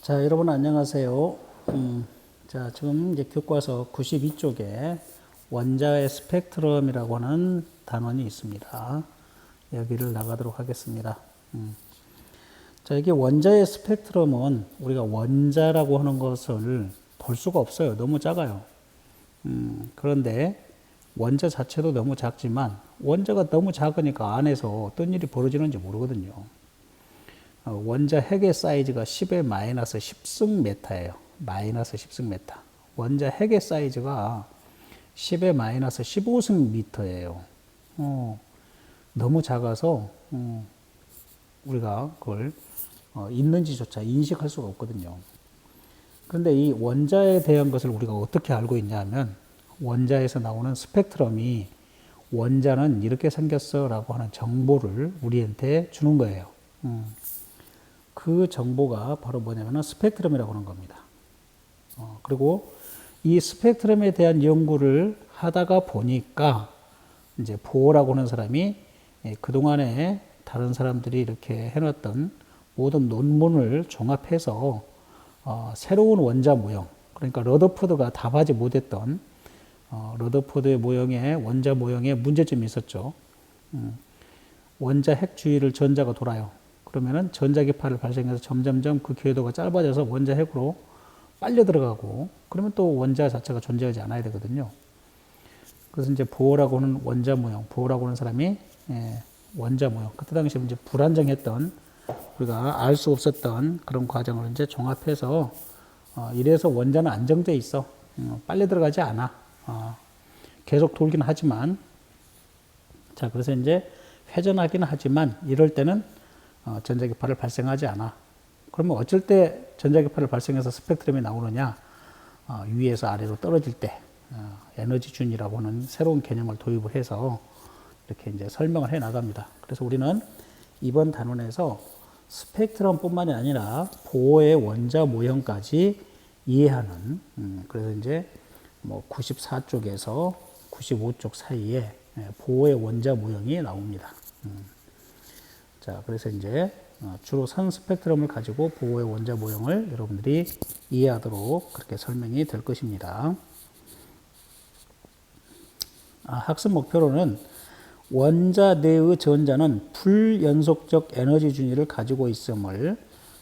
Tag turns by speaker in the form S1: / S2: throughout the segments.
S1: 자, 여러분 안녕하세요. 자, 지금 이제 교과서 92쪽에 원자의 스펙트럼이라고 하는 단원이 있습니다. 여기를 나가도록 하겠습니다. 자, 이게 원자의 스펙트럼은 우리가 원자라고 하는 것을 볼 수가 없어요. 너무 작아요. 그런데 원자 자체도 너무 작지만 원자가 너무 작으니까 안에서 어떤 일이 벌어지는지 모르거든요. 원자 핵의 사이즈가 10의 마이너스 10승 메타예요. 마이너스 10승 메타. 원자 핵의 사이즈가 10의 마이너스 15승 미터예요. 너무 작아서 우리가 그걸 있는지조차 인식할 수가 없거든요. 그런데 이 원자에 대한 것을 우리가 어떻게 알고 있냐 하면 원자에서 나오는 스펙트럼이 원자는 이렇게 생겼어 라고 하는 정보를 우리한테 주는 거예요. 그 정보가 바로 뭐냐면 스펙트럼이라고 하는 겁니다. 그리고 이 스펙트럼에 대한 연구를 하다가 보니까 이제 보어라고 하는 사람이 그동안에 다른 사람들이 이렇게 해놨던 모든 논문을 종합해서 새로운 원자 모형, 그러니까 러더포드가 답하지 못했던 러더포드의 모형에 원자 모형에 문제점이 있었죠. 원자 핵 주위를 전자가 돌아요. 그러면은 전자기파를 발생해서 점점점 그 궤도가 짧아져서 원자 핵으로 빨려 들어가고 그러면 또 원자 자체가 존재하지 않아야 되거든요. 그래서 이제 보어라고 하는 원자 모형, 보어라고 하는 사람이 원자 모형, 그때 당시에 이제 불안정했던 우리가 알 수 없었던 그런 과정을 이제 종합해서 이래서 원자는 안정돼 있어. 빨려 들어가지 않아. 계속 돌긴 하지만 자, 그래서 이제 회전하기는 하지만 이럴 때는 전자기파를 발생하지 않아. 그러면 어쩔 때 전자기파를 발생해서 스펙트럼이 나오느냐? 위에서 아래로 떨어질 때 에너지 준이라고 하는 새로운 개념을 도입을 해서 이렇게 이제 설명을 해 나갑니다. 그래서 우리는 이번 단원에서 스펙트럼뿐만이 아니라 보어의 원자 모형까지 이해하는 그래서 이제 뭐 94쪽에서 95쪽 사이에 보어의 원자 모형이 나옵니다. 자, 그래서 이제 주로 선 스펙트럼을 가지고 보호의 원자 모형을 여러분들이 이해하도록 그렇게 설명이 될 것입니다. 학습 목표로는 원자 내의 전자는 불연속적 에너지 준위를 가지고 있음을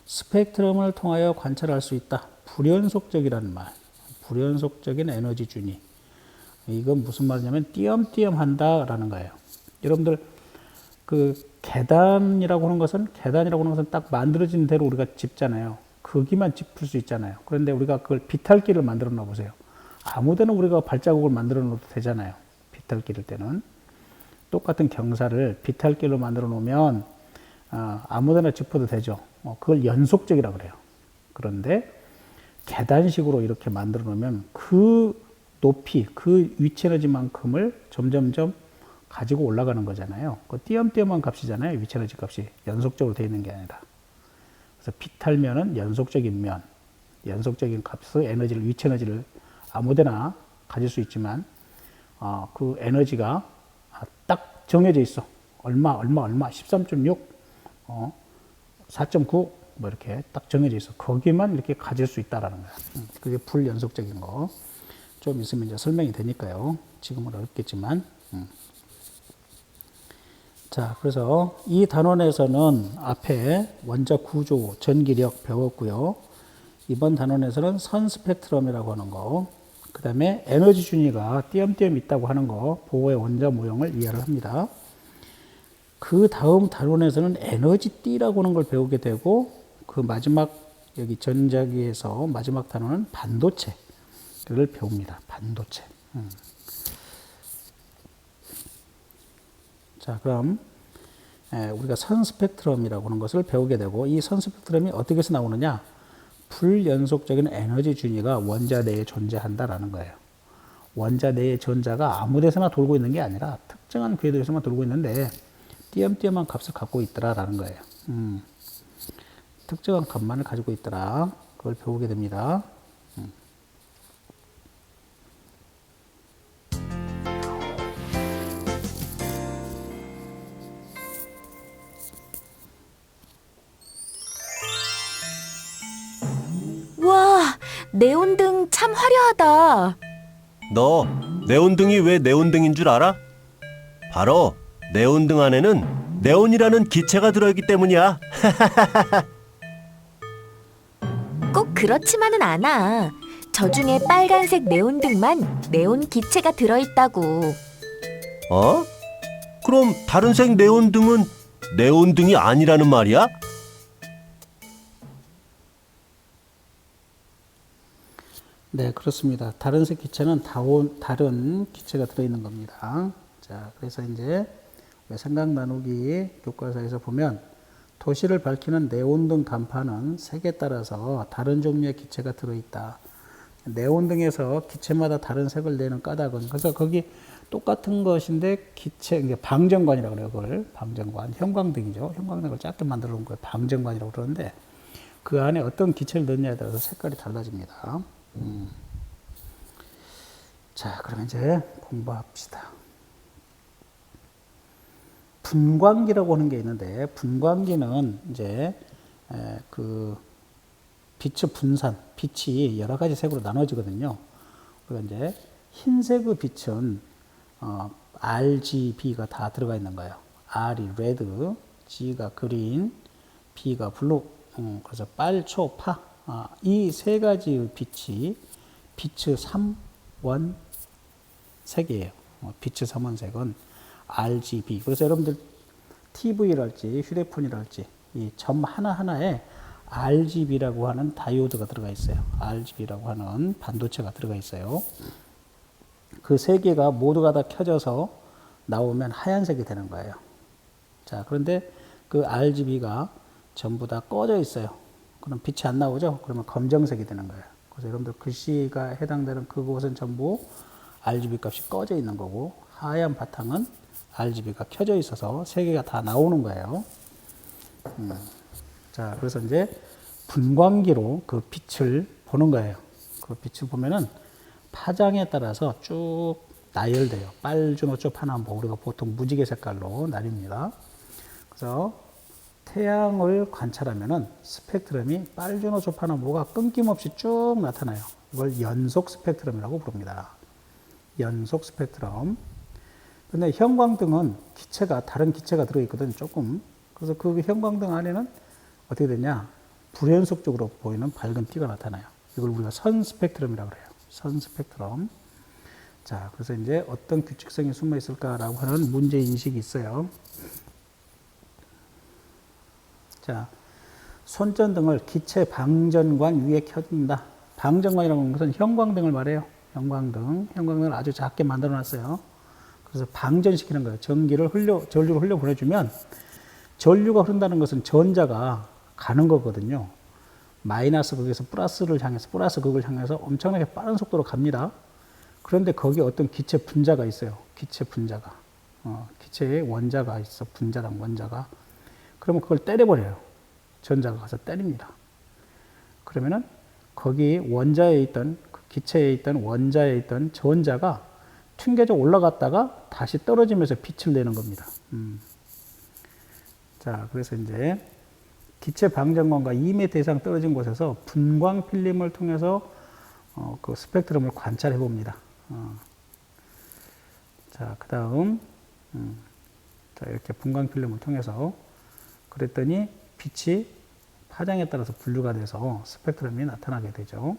S1: 스펙트럼을 통하여 관찰할 수 있다. 불연속적이라는 말, 불연속적인 에너지 준위. 이건 무슨 말이냐면 띄엄띄엄 한다라는 거예요. 여러분들 그 계단이라고 하는 것은 딱 만들어진 대로 우리가 짚잖아요. 거기만 짚을 수 있잖아요. 그런데 우리가 그걸 비탈길을 만들어 놔 보세요. 아무데나 우리가 발자국을 만들어 놓어도 되잖아요. 비탈길일 때는 똑같은 경사를 비탈길로 만들어 놓으면 아무데나 짚어도 되죠. 그걸 연속적이라고 그래요. 그런데 계단식으로 이렇게 만들어 놓으면 그 높이, 그 위치 에너지만큼을 점점점 가지고 올라가는 거잖아요. 그 띄엄띄엄한 값이잖아요. 위치 에너지 값이 연속적으로 되어 있는 게 아니라. 그래서 비탈면은 연속적인 면, 연속적인 값의 에너지를, 위치 에너지를 아무데나 가질 수 있지만 그 에너지가 딱 정해져 있어. 얼마, 13.6, 4.9 뭐 이렇게 딱 정해져 있어. 거기만 이렇게 가질 수 있다라는 거야. 그게 불연속적인 거. 좀 있으면 이제 설명이 되니까요. 지금은 어렵겠지만. 자, 그래서 이 단원에서는 앞에 원자 구조, 전기력 배웠고요. 이번 단원에서는 선 스펙트럼이라고 하는 거, 그 다음에 에너지 준위가 띄엄띄엄 있다고 하는 거, 보호의 원자 모형을 이해를 합니다. 그 다음 단원에서는 에너지띠라고 하는 걸 배우게 되고, 그 마지막 여기 전자기에서 마지막 단원은 반도체를 배웁니다. 반도체. 자, 그럼 우리가 선 스펙트럼이라고 하는 것을 배우게 되고 이 선 스펙트럼이 어떻게 해서 나오느냐? 불연속적인 에너지 준위가 원자 내에 존재한다라는 거예요. 원자 내의 전자가 아무 데서나 돌고 있는 게 아니라 특정한 궤도에서만 돌고 있는데 띄엄띄엄한 값을 갖고 있더라라는 거예요. 특정한 값만을 가지고 있더라. 그걸 배우게 됩니다.
S2: 네온등 참 화려하다.
S3: 너 네온등이 왜 네온등인 줄 알아? 바로 네온등 안에는 네온이라는 기체가 들어있기 때문이야.
S2: 꼭 그렇지만은 않아. 저 중에 빨간색 네온등만 네온 기체가 들어있다고.
S3: 어? 그럼 다른 색 네온등은 네온등이 아니라는 말이야?
S1: 네, 그렇습니다. 다른 색 기체는 다른 기체가 들어있는 겁니다. 자, 그래서 이제 생각 나누기 교과서에서 보면 도시를 밝히는 네온등 간판은 색에 따라서 다른 종류의 기체가 들어있다. 네온등에서 기체마다 다른 색을 내는 까닭은, 그래서 거기 똑같은 것인데 기체, 이게 방정관이라고 그래요. 그걸 방정관, 형광등이죠. 형광등을 작게 만들어 놓은 거예요. 방정관이라고 그러는데 그 안에 어떤 기체를 넣느냐에 따라서 색깔이 달라집니다. 자, 그러면 이제 공부합시다. 분광기라고 하는 게 있는데, 분광기는 이제 그 빛의 분산, 빛이 여러 가지 색으로 나눠지거든요. 그리고 이제 흰색의 빛은 RGB가 다 들어가 있는 거예요. R이 레드, G가 그린, B가 블루. 그래서 빨, 초, 파. 이 세 가지의 빛이 빛의 삼원색이에요. 빛의 삼원색은 RGB. 그래서 여러분들 TV랄지 휴대폰이랄지 이 점 하나하나에 RGB라고 하는 다이오드가 들어가 있어요. RGB라고 하는 반도체가 들어가 있어요. 그 세 개가 모두가 다 켜져서 나오면 하얀색이 되는 거예요. 자, 그런데 그 RGB가 전부 다 꺼져 있어요. 그럼 빛이 안 나오죠? 그러면 검정색이 되는 거예요. 그래서 여러분들 글씨가 해당되는 그곳은 전부 RGB 값이 꺼져 있는 거고, 하얀 바탕은 RGB가 켜져 있어서 세 개가 다 나오는 거예요. 자, 그래서 이제 분광기로 그 빛을 보는 거예요. 그 빛을 보면은 파장에 따라서 쭉 나열돼요. 빨주노 쪼파남보, 우리가 보통 무지개 색깔로 나뉩니다. 그래서 태양을 관찰하면은 스펙트럼이 빨주노 조파나무가 끊김없이 쭉 나타나요. 이걸 연속 스펙트럼이라고 부릅니다. 연속 스펙트럼. 근데 형광등은 기체가, 다른 기체가 들어있거든, 조금. 그래서 그 형광등 안에는 어떻게 되냐? 불연속적으로 보이는 밝은 띠가 나타나요. 이걸 우리가 선 스펙트럼이라고 그래요. 선 스펙트럼. 자, 그래서 이제 어떤 규칙성이 숨어 있을까라고 하는 문제 인식이 있어요. 자, 손전등을 기체 방전관 위에 켜둔다. 방전관이라고 하는 것은 형광등을 말해요. 형광등을 아주 작게 만들어 놨어요. 그래서 방전시키는 거예요. 전류를 흘려 보내주면, 전류가 흐른다는 것은 전자가 가는 거거든요. 마이너스 극에서 플러스를 향해서, 플러스 극을 향해서 엄청나게 빠른 속도로 갑니다. 그런데 거기에 어떤 기체 분자가 있어요. 기체 분자가. 기체에 원자가 있어. 분자랑 원자가. 그러면 그걸 때려버려요. 전자가 가서 때립니다. 그러면은 거기 원자에 있던, 그 기체에 있던 원자에 있던 전자가 튕겨져 올라갔다가 다시 떨어지면서 빛을 내는 겁니다. 자, 그래서 이제 기체 방전관과 2m 이상 떨어진 곳에서 분광 필름을 통해서 그 스펙트럼을 관찰해 봅니다. 자, 그 다음, 자, 이렇게 분광 필름을 통해서 그랬더니 빛이 파장에 따라서 분류가 돼서 스펙트럼이 나타나게 되죠.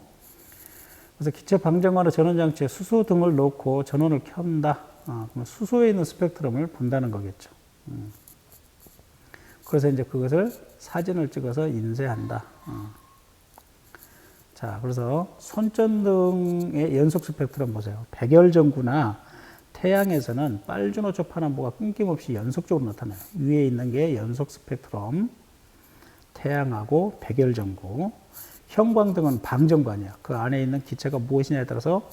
S1: 그래서 기체 방정관의 전원장치에 수소 등을 넣고 전원을 켠다. 그러면 수소에 있는 스펙트럼을 본다는 거겠죠. 그래서 이제 그것을 사진을 찍어서 인쇄한다. 자, 그래서 손전등의 연속 스펙트럼 보세요. 백열전구나 태양에서는 빨주노 조파남보가 끊김없이 연속적으로 나타나요. 위에 있는 게 연속 스펙트럼, 태양하고 백열전구. 형광등은 방전관이야. 그 안에 있는 기체가 무엇이냐에 따라서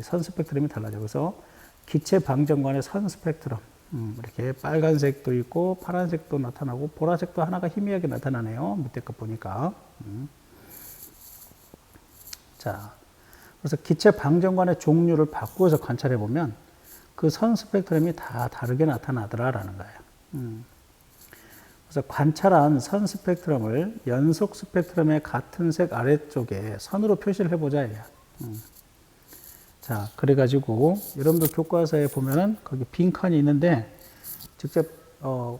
S1: 선 스펙트럼이 달라져. 그래서 기체 방전관의 선 스펙트럼, 이렇게 빨간색도 있고 파란색도 나타나고 보라색도 하나가 희미하게 나타나네요. 밑에 거 보니까. 자, 그래서 기체 방전관의 종류를 바꾸어서 관찰해 보면 그 선 스펙트럼이 다 다르게 나타나더라라는 거예요. 그래서 관찰한 선 스펙트럼을 연속 스펙트럼의 같은 색 아래쪽에 선으로 표시를 해보자. 자, 그래가지고 여러분들 교과서에 보면은 거기 빈칸이 있는데 직접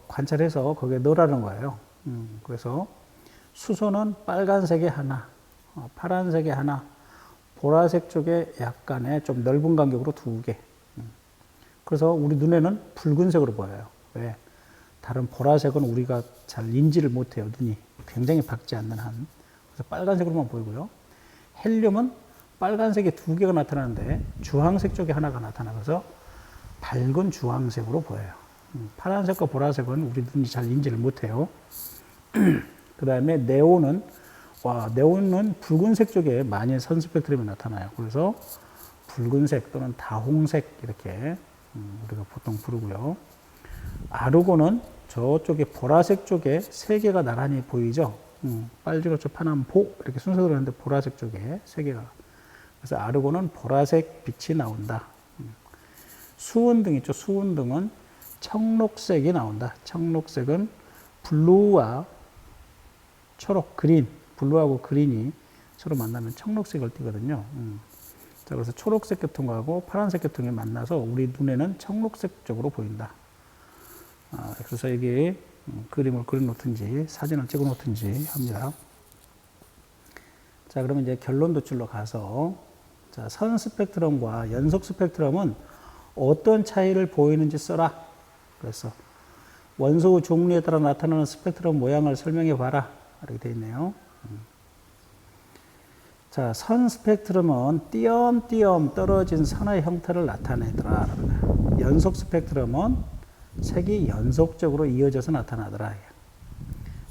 S1: 관찰해서 거기에 넣으라는 거예요. 그래서 수소는 빨간색에 하나, 파란색에 하나, 보라색 쪽에 약간의 좀 넓은 간격으로 2개. 그래서 우리 눈에는 붉은색으로 보여요. 왜? 다른 보라색은 우리가 잘 인지를 못해요. 눈이 굉장히 밝지 않는 한. 그래서 빨간색으로만 보이고요. 헬륨은 빨간색이 2개가 나타나는데 주황색 쪽에 하나가 나타나서 밝은 주황색으로 보여요. 파란색과 보라색은 우리 눈이 잘 인지를 못해요. 그 다음에 네온은 붉은색 쪽에 많이 선 스펙트럼이 나타나요. 그래서 붉은색 또는 다홍색 이렇게 우리가 보통 부르고요. 아르곤은 저쪽에 보라색 쪽에 3개가 나란히 보이죠. 빨주노초 파남보 이렇게 순서대로 하는데 보라색 쪽에 3개가. 그래서 아르곤은 보라색 빛이 나온다. 수은등 있죠. 수은등은 청록색이 나온다. 청록색은 블루와 초록, 그린, 블루하고 그린이 서로 만나면 청록색을 띠거든요. 자, 그래서 초록색 계통하고 파란색 계통이 만나서 우리 눈에는 청록색 쪽으로 보인다. 그래서 여기 그림을 그려놓든지 사진을 찍어놓든지 합니다. 자, 그러면 이제 결론 도출로 가서 자, 선 스펙트럼과 연속 스펙트럼은 어떤 차이를 보이는지 써라. 그래서 원소 종류에 따라 나타나는 스펙트럼 모양을 설명해 봐라. 이렇게 되어 있네요. 자, 선 스펙트럼은 띄엄띄엄 떨어진 선의 형태를 나타내더라. 연속 스펙트럼은 색이 연속적으로 이어져서 나타나더라.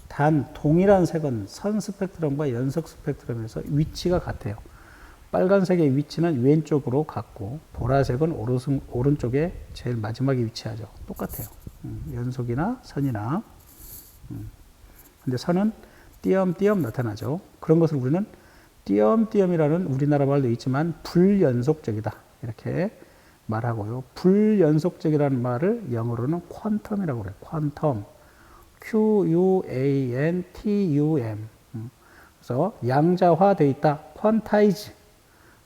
S1: 단 동일한 색은 선 스펙트럼과 연속 스펙트럼에서 위치가 같아요. 빨간색의 위치는 왼쪽으로 같고 보라색은 오른쪽에 제일 마지막에 위치하죠. 똑같아요. 연속이나 선이나. 근데 선은 띄엄띄엄 나타나죠. 그런 것을 우리는 띄엄띄엄이라는 우리나라 말도 있지만 불연속적이다. 이렇게 말하고요. 불연속적이라는 말을 영어로는 퀀텀이라고 그래요. 퀀텀. Q-U-A-N-T-U-M. 그래서 양자화되어 있다. 퀀타이즈.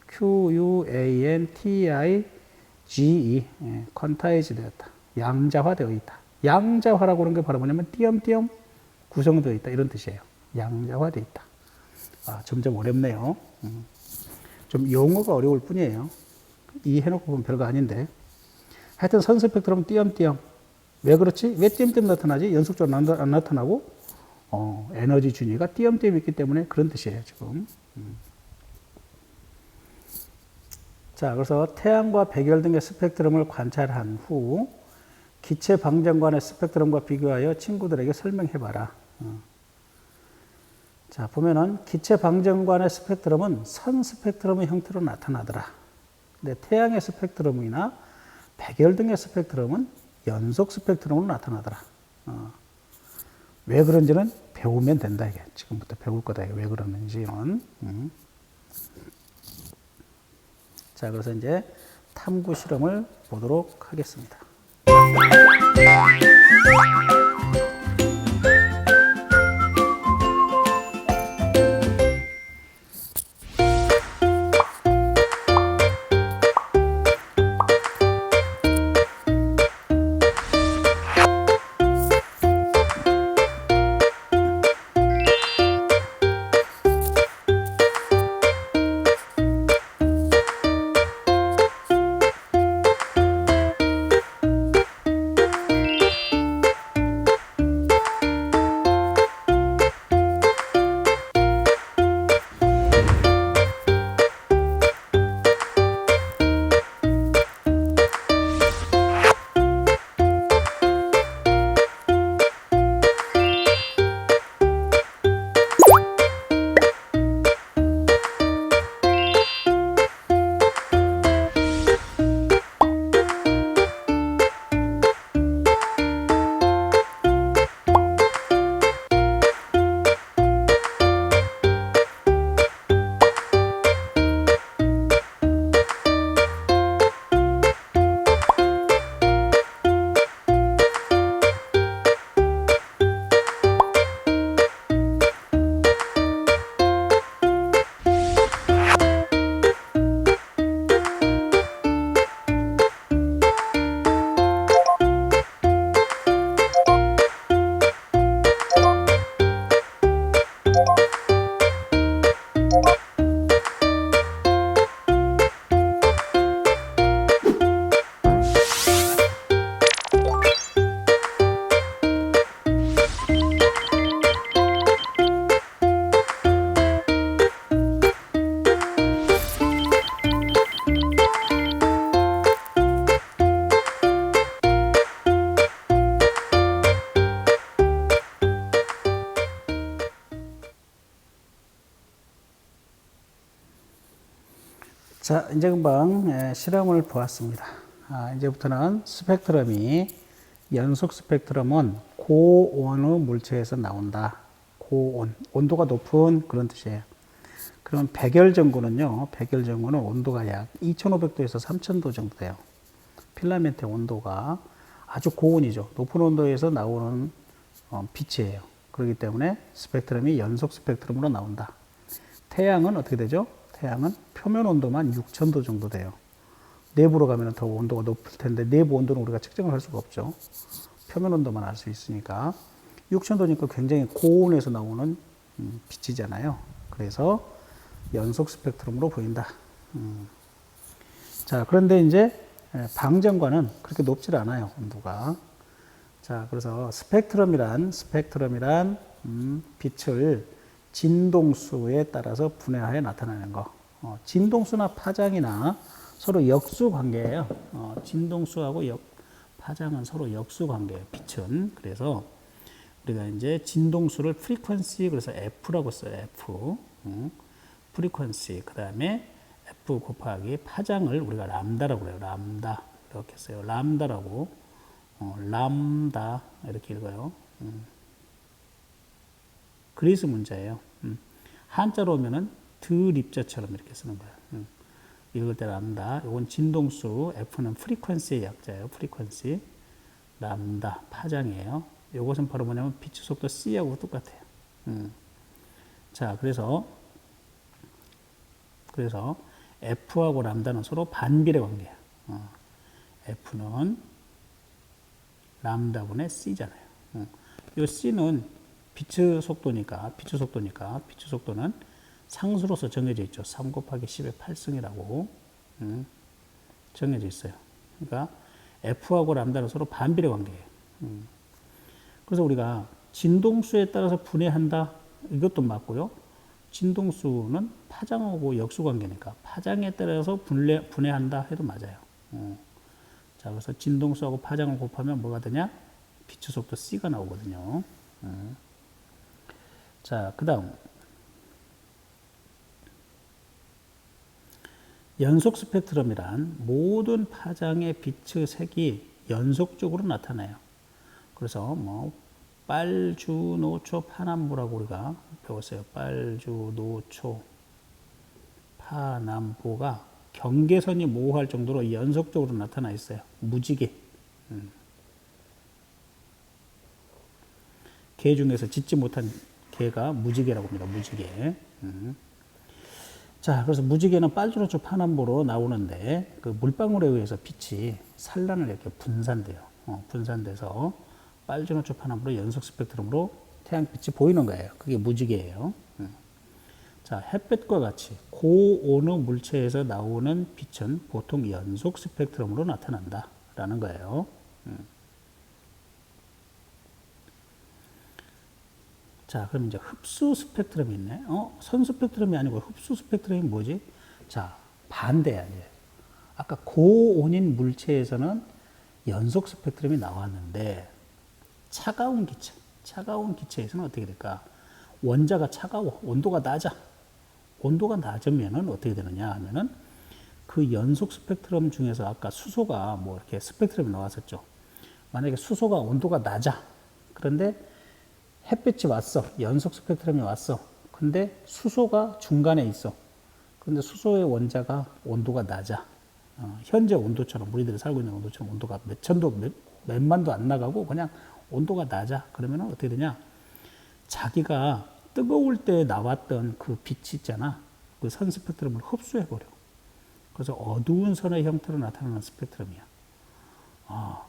S1: Q-U-A-N-T-I-G-E. 퀀타이즈 되었다. 양자화되어 있다. 양자화라고 하는 게 바로 뭐냐면 띄엄띄엄 구성되어 있다. 이런 뜻이에요. 양자화되어 있다. 점점 어렵네요. 좀 용어가 어려울 뿐이에요. 이해해놓고 보면 별거 아닌데. 하여튼 선 스펙트럼은 띄엄띄엄. 왜 그렇지? 왜 띄엄띄엄 나타나지? 연속적으로 안 나타나고 에너지 준위가 띄엄띄엄 있기 때문에 그런 뜻이에요. 지금. 자, 그래서 태양과 백열 등의 스펙트럼을 관찰한 후 기체 방정관의 스펙트럼과 비교하여 친구들에게 설명해봐라. 자, 보면은 기체 방정관의 스펙트럼은 선 스펙트럼의 형태로 나타나더라. 근데 태양의 스펙트럼이나 백열 등의 스펙트럼은 연속 스펙트럼으로 나타나더라. 왜 그런지는 배우면 된다. 이게 지금부터 배울 거다. 이게 왜 그러는지는. 자, 그래서 이제 탐구 실험을 보도록 하겠습니다. 자, 이제 금방 실험을 보았습니다. 이제부터는 스펙트럼이 연속 스펙트럼은 고온의 물체에서 나온다. 고온, 온도가 높은 그런 뜻이에요. 그럼 백열전구는요, 백열전구는 온도가 약 2500도에서 3000도 정도 돼요. 필라멘트의 온도가 아주 고온이죠. 높은 온도에서 나오는 빛이에요. 그렇기 때문에 스펙트럼이 연속 스펙트럼으로 나온다. 태양은 어떻게 되죠? 태양은 표면 온도만 6000도 정도 돼요. 내부로 가면 더 온도가 높을 텐데 내부 온도는 우리가 측정을 할 수가 없죠. 표면 온도만 알 수 있으니까 6000도니까 굉장히 고온에서 나오는 빛이잖아요. 그래서 연속 스펙트럼으로 보인다. 자, 그런데 이제 방전과는 그렇게 높질 않아요, 온도가. 자, 그래서 스펙트럼이란 빛을 진동수에 따라서 분해하여 나타나는 거. 진동수나 파장이나 서로 역수 관계예요. 진동수하고 파장은 서로 역수 관계예요. 빛은. 그래서 우리가 이제 진동수를 프리퀀시 그래서 F라고 써요. F. 프리퀀시. 그다음에 F 곱하기 파장을 우리가 람다라고 그래요. 람다. 이렇게 써요. 람다라고. 람다 이렇게 읽어요. 그리스 문자예요. 한자로 오면은 드립자처럼 이렇게 쓰는 거예요. 읽을 때 람다. 이건 진동수, F는 프리퀀시의 약자예요. 프리퀀시. 람다, 파장이에요. 이것은 바로 뭐냐면 빛의 속도 C하고 똑같아요. 자, 그래서 F하고 람다는 서로 반비례 관계예요. F는 람다분의 C잖아요. 이 C는 빛의 속도니까 빛의 속도는 상수로서 정해져 있죠. 3 곱하기 10의 8승이라고 정해져 있어요. 그러니까 F하고 람다는 서로 반비례 관계예요. 그래서 우리가 진동수에 따라서 분해한다. 이것도 맞고요. 진동수는 파장하고 역수 관계니까 파장에 따라서 분해한다 해도 맞아요. 자, 그래서 진동수하고 파장을 곱하면 뭐가 되냐? 빛의 속도 C가 나오거든요. 자, 그 다음 연속 스펙트럼이란 모든 파장의 빛의 색이 연속적으로 나타나요. 그래서 뭐 빨주, 노초, 파남보라고 우리가 배웠어요. 빨주, 노초, 파남보가 경계선이 모호할 정도로 연속적으로 나타나 있어요. 무지개. 개 중에서 짖지 못한 개가 무지개라고 합니다. 무지개. 자, 그래서 무지개는 빨주노초 파남보로 나오는데 그 물방울에 의해서 빛이 산란을 이렇게 분산돼요. 분산돼서 빨주노초 파남보로 연속 스펙트럼으로 태양빛이 보이는 거예요. 그게 무지개예요. 자, 햇볕과 같이 고온의 물체에서 나오는 빛은 보통 연속 스펙트럼으로 나타난다라는 거예요. 자, 그럼 이제 흡수 스펙트럼이 있네. 선 스펙트럼이 아니고 흡수 스펙트럼이 뭐지? 자, 반대야, 이제. 아까 고온인 물체에서는 연속 스펙트럼이 나왔는데, 차가운 기체에서는 어떻게 될까? 원자가 차가워. 온도가 낮아. 온도가 낮으면은 어떻게 되느냐 하면은 그 연속 스펙트럼 중에서 아까 수소가 뭐 이렇게 스펙트럼이 나왔었죠. 만약에 수소가 온도가 낮아. 그런데 햇빛이 왔어. 연속 스펙트럼이 왔어. 근데 수소가 중간에 있어. 근데 수소의 원자가 온도가 낮아. 현재 온도처럼 우리들이 살고 있는 온도처럼 온도가 몇만도 안 나가고 그냥 온도가 낮아. 그러면 어떻게 되냐? 자기가 뜨거울 때 나왔던 그 빛이 있잖아. 그 선 스펙트럼을 흡수해버려. 그래서 어두운 선의 형태로 나타나는 스펙트럼이야.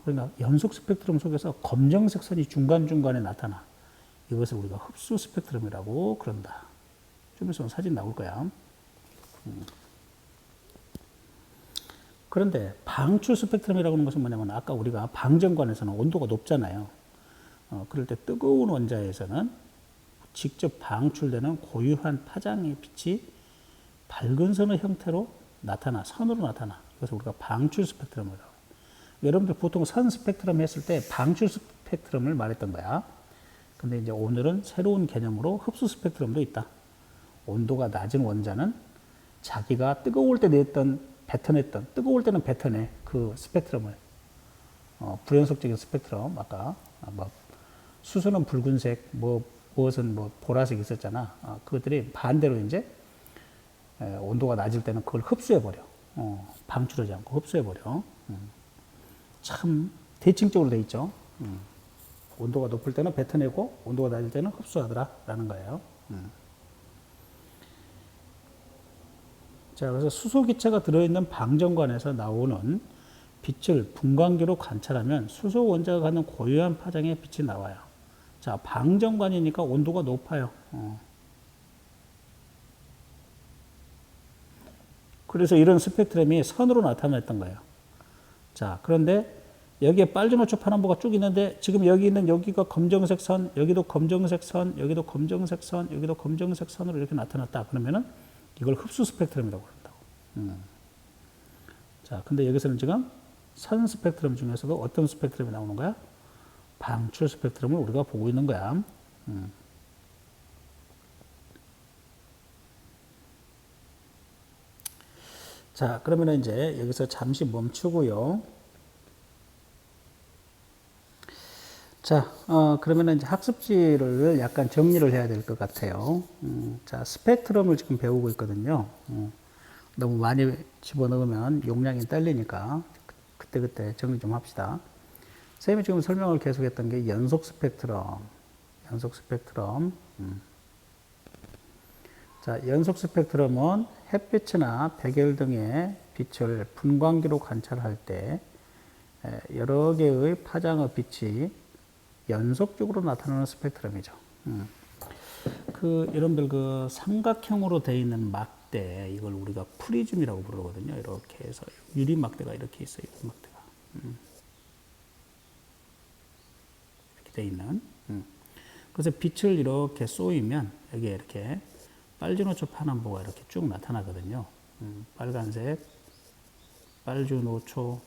S1: 그러니까 연속 스펙트럼 속에서 검정색 선이 중간중간에 나타나. 이것을 우리가 흡수 스펙트럼이라고 그런다. 좀 있으면 사진 나올 거야. 그런데 방출 스펙트럼이라고 하는 것은 뭐냐면 아까 우리가 방전관에서는 온도가 높잖아요. 그럴 때 뜨거운 원자에서는 직접 방출되는 고유한 파장의 빛이 밝은 선의 형태로 선으로 나타나. 이것을 우리가 방출 스펙트럼이라고 해요. 여러분들 보통 선 스펙트럼 했을 때 방출 스펙트럼을 말했던 거야. 근데 이제 오늘은 새로운 개념으로 흡수 스펙트럼도 있다. 온도가 낮은 원자는 자기가 뜨거울 때 뱉어냈던, 뜨거울 때는 뱉어내, 그 스펙트럼을. 불연속적인 스펙트럼, 아까, 뭐, 수소는 붉은색, 무엇은 보라색 있었잖아. 그것들이 반대로 이제, 온도가 낮을 때는 그걸 흡수해버려. 방출하지 않고 흡수해버려. 참, 대칭적으로 돼 있죠. 온도가 높을 때는 뱉어내고, 온도가 낮을 때는 흡수하더라. 라는 거예요. 자, 그래서 수소기체가 들어있는 방정관에서 나오는 빛을 분광기로 관찰하면 수소 원자가 갖는 고유한 파장의 빛이 나와요. 자, 방정관이니까 온도가 높아요. 그래서 이런 스펙트럼이 선으로 나타났던 거예요. 자, 그런데 여기에 빨주노초 파남보가 쭉 있는데 지금 여기 있는 여기가 검정색 선, 여기도 검정색 선, 여기도 검정색 선, 여기도 검정색 선으로 이렇게 나타났다. 그러면은 이걸 흡수 스펙트럼이라고 그런다고. 자, 근데 여기서는 지금 선 스펙트럼 중에서도 어떤 스펙트럼이 나오는 거야? 방출 스펙트럼을 우리가 보고 있는 거야. 자, 그러면 이제 여기서 잠시 멈추고요. 자, 그러면 이제 학습지를 약간 정리를 해야 될 것 같아요. 자, 스펙트럼을 지금 배우고 있거든요. 너무 많이 집어넣으면 용량이 딸리니까 그때그때 정리 좀 합시다. 선생님이 지금 설명을 계속했던 게 연속 스펙트럼. 자, 연속 스펙트럼은 햇빛이나 백열 등의 빛을 분광기로 관찰할 때 여러 개의 파장의 빛이 연속적으로 나타나는 스펙트럼이죠. 여러분들 그 삼각형으로 되어 있는 막대, 이걸 우리가 프리즘이라고 부르거든요. 이렇게 해서 유리 막대가 이렇게 있어요. 유리 막대가. 이렇게 되어 있는. 그래서 빛을 이렇게 쏘이면 여기에 이렇게 빨주노초 파남보가 이렇게 쭉 나타나거든요. 빨간색, 빨주노초,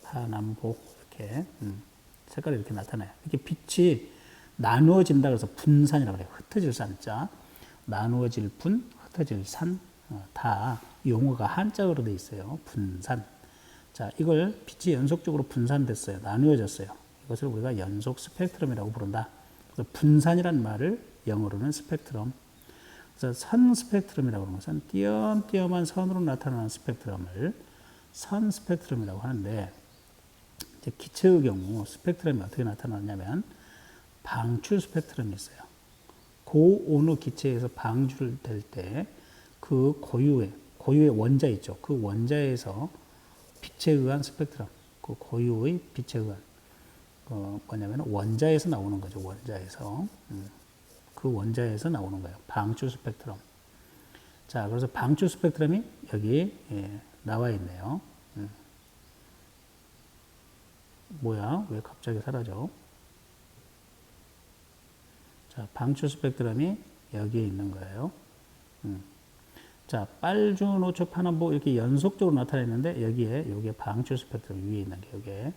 S1: 파남보 이렇게 색깔이 이렇게 나타나요. 이렇게 빛이 나누어진다 그래서 분산이라고 해요. 흩어질 산자, 나누어질 분, 흩어질 산, 다 용어가 한자어로 되어 있어요. 분산. 자, 이걸 빛이 연속적으로 분산됐어요. 나누어졌어요. 이것을 우리가 연속 스펙트럼이라고 부른다. 그래서 분산이란 말을 영어로는 스펙트럼. 그래서 선 스펙트럼이라고 하는 것은 띄엄띄엄한 선으로 나타나는 스펙트럼을 선 스펙트럼이라고 하는데, 이제 기체의 경우 스펙트럼이 어떻게 나타나냐면 방출 스펙트럼이 있어요. 고온의 기체에서 방출될 때 그 고유의 원자 있죠. 그 원자에서 빛에 의한 스펙트럼, 그 고유의 빛에 의한 뭐냐면 원자에서 나오는 거죠. 원자에서. 그 원자에서 나오는 거예요. 방출 스펙트럼. 자, 그래서 방출 스펙트럼이 여기 나와 있네요. 뭐야? 왜 갑자기 사라져? 자, 방출 스펙트럼이 여기에 있는 거예요. 자, 빨주노초 파남보 이렇게 연속적으로 나타냈는데 여기에 요게 방출 스펙트럼 위에 있는 게 요게.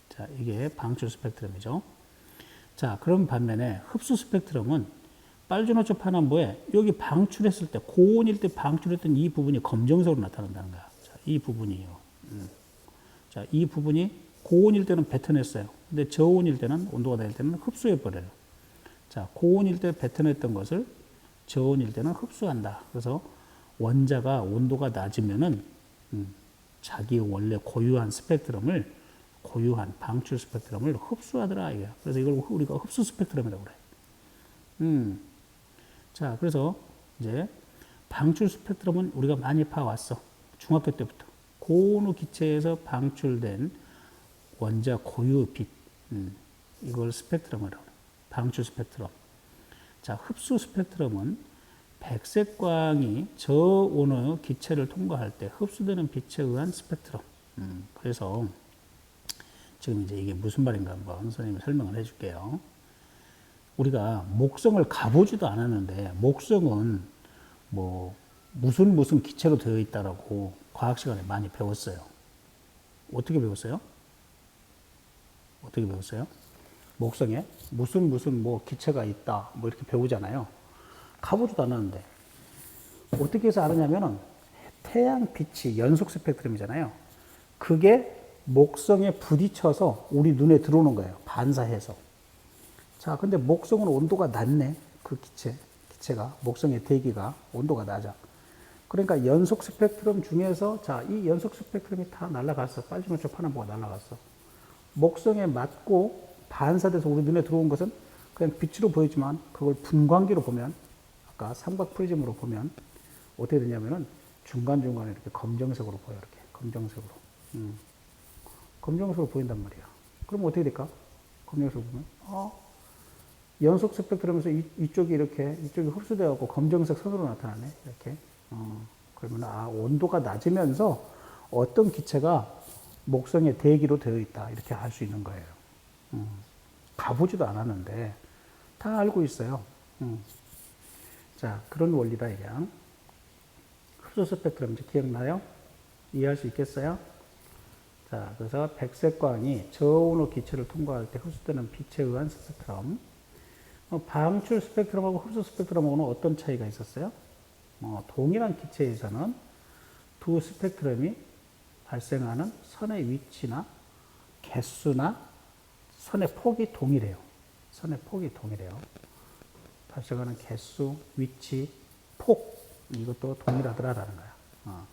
S1: 자, 이게 방출 스펙트럼이죠. 자, 그럼 반면에 흡수 스펙트럼은 빨주노초 파남보에 여기 방출했을 때, 고온일 때 방출했던 이 부분이 검정색으로 나타난다는 거야. 자, 이 부분이요. 자, 이 부분이 고온일 때는 뱉어냈어요. 근데 저온일 때는, 온도가 낮을 때는 흡수해버려요. 자, 고온일 때 뱉어냈던 것을 저온일 때는 흡수한다. 그래서 원자가 온도가 낮으면은, 자기 원래 고유한 스펙트럼을, 고유한 방출 스펙트럼을 흡수하더라. 이게. 그래서 이걸 우리가 흡수 스펙트럼이라고 그래. 자, 그래서 이제 방출 스펙트럼은 우리가 많이 봐왔어. 중학교 때부터. 고온의 기체에서 방출된 원자 고유의 빛, 이걸 스펙트럼이라고 해요. 방출 스펙트럼. 자, 흡수 스펙트럼은 백색광이 저온의 기체를 통과할 때 흡수되는 빛에 의한 스펙트럼. 그래서 지금 이제 이게 무슨 말인가 한번 선생님이 설명을 해줄게요. 우리가 목성을 가보지도 않았는데 목성은 뭐 무슨 기체로 되어 있다라고 과학 시간에 많이 배웠어요. 어떻게 배웠어요? 목성에 무슨 뭐 기체가 있다 뭐 이렇게 배우잖아요. 가보지도 않았는데 어떻게 해서 알았냐면은 태양 빛이 연속 스펙트럼이잖아요. 그게 목성에 부딪혀서 우리 눈에 들어오는 거예요. 반사해서. 자, 근데 목성은 온도가 낮네. 그 기체가 목성의 대기가 온도가 낮아. 그러니까 연속 스펙트럼 중에서 자, 이 연속 스펙트럼이 다 날아갔어. 빨주노초 파란보가 날아갔어. 목성에 맞고 반사돼서 우리 눈에 들어온 것은 그냥 빛으로 보이지만 그걸 분광기로 보면 아까 삼각 프리즘으로 보면 어떻게 되냐면은 중간중간에 이렇게 검정색으로 보여. 이렇게 검정색으로. 검정색으로 보인단 말이야. 그럼 어떻게 될까? 검정색으로 보면 연속 스펙트럼에서 이쪽이 이렇게 이쪽이 흡수되어 갖고 검정색 선으로 나타나네. 이렇게. 그러면 온도가 낮으면서 어떤 기체가 목성의 대기로 되어 있다. 이렇게 알 수 있는 거예요. 가보지도 않았는데 다 알고 있어요. 자, 그런 원리다 이게. 흡수 스펙트럼 이제 기억나요? 이해할 수 있겠어요? 자, 그래서 백색 광이 저온의 기체를 통과할 때 흡수되는 빛에 의한 스펙트럼. 방출 스펙트럼하고 흡수 스펙트럼하고는 어떤 차이가 있었어요? 동일한 기체에서는 두 스펙트럼이 발생하는 선의 위치나 개수나 선의 폭이 동일해요. 선의 폭이 동일해요. 발생하는 개수, 위치, 폭 이것도 동일하더라라는 거야.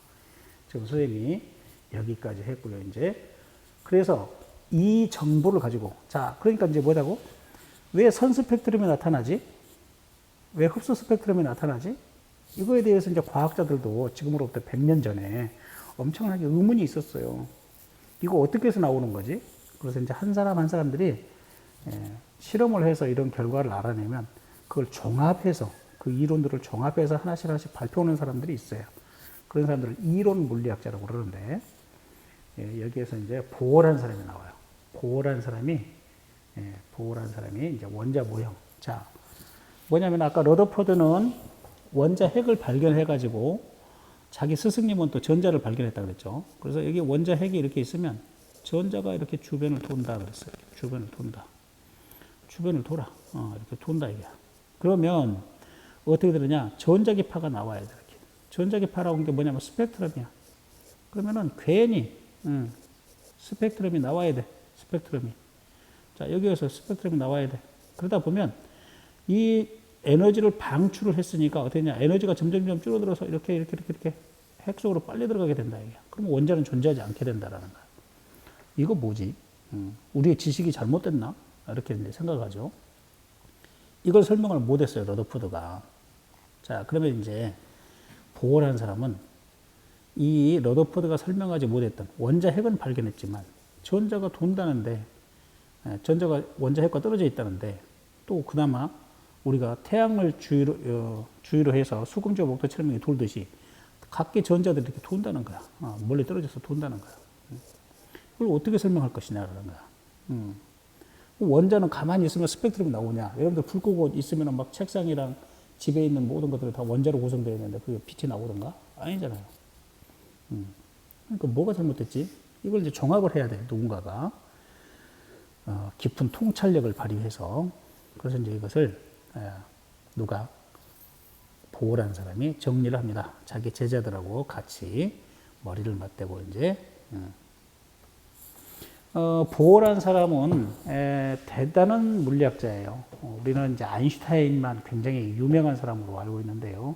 S1: 지금 선생님이 여기까지 했고요. 이제 그래서 이 정보를 가지고 자, 그러니까 이제 뭐라고? 왜 선 스펙트럼이 나타나지? 왜 흡수 스펙트럼이 나타나지? 이거에 대해서 이제 과학자들도 지금으로부터 100년 전에 엄청나게 의문이 있었어요. 이거 어떻게 해서 나오는 거지? 그래서 이제 한 사람 한 사람들이 실험을 해서 이런 결과를 알아내면 그걸 종합해서 그 이론들을 종합해서 하나씩 하나씩 발표하는 사람들이 있어요. 그런 사람들을 이론 물리학자라고 그러는데 여기에서 이제 보어란 사람이 나와요. 보어란 사람이 이제 원자 모형. 자, 뭐냐면 아까 러더포드는 원자 핵을 발견해가지고 자기 스승님은 또 전자를 발견했다 그랬죠. 그래서 여기 원자 핵이 이렇게 있으면 전자가 이렇게 주변을 돈다 그랬어요. 주변을 돈다. 주변을 돌아. 이렇게 돈다 이게. 그러면 어떻게 되느냐? 전자기파가 나와야 돼. 이렇게. 전자기파라고 하는 게 뭐냐면 스펙트럼이야. 그러면은 괜히 스펙트럼이 나와야 돼. 스펙트럼이. 자, 여기에서 스펙트럼이 나와야 돼. 그러다 보면 이 에너지를 방출을 했으니까 어떻게 되냐? 에너지가 점점 줄어들어서 이렇게 핵 속으로 빨리 들어가게 된다 이게. 그러면 원자는 존재하지 않게 된다라는 거야. 이거 뭐지? 우리의 지식이 잘못됐나? 이렇게 이제 생각하죠. 이걸 설명을 못했어요, 러더포드가. 자, 그러면 이제 보어라는 사람은 이 러더포드가 설명하지 못했던 원자 핵은 발견했지만 전자가 돈다는데, 전자가 원자 핵과 떨어져 있다는데, 또 그나마 우리가 태양을 주위로 해서 수금조 목도처럼 돌듯이 각기 전자들이 이렇게 돈다는 거야. 멀리 떨어져서 돈다는 거야. 그걸 어떻게 설명할 것이냐라는 거야. 원자는 가만히 있으면 스펙트럼이 나오냐? 여러분들 불 끄고 있으면 막 책상이랑 집에 있는 모든 것들이 다 원자로 구성되어 있는데 그게 빛이 나오던가? 아니잖아요. 그러니까 뭐가 잘못됐지? 이걸 이제 종합을 해야 돼, 누군가가. 깊은 통찰력을 발휘해서. 그래서 이제 이것을 누가? 보어라는 사람이 정리를 합니다. 자기 제자들하고 같이 머리를 맞대고 이제. 보어라는 사람은 대단한 물리학자예요. 우리는 이제 아인슈타인만 굉장히 유명한 사람으로 알고 있는데요.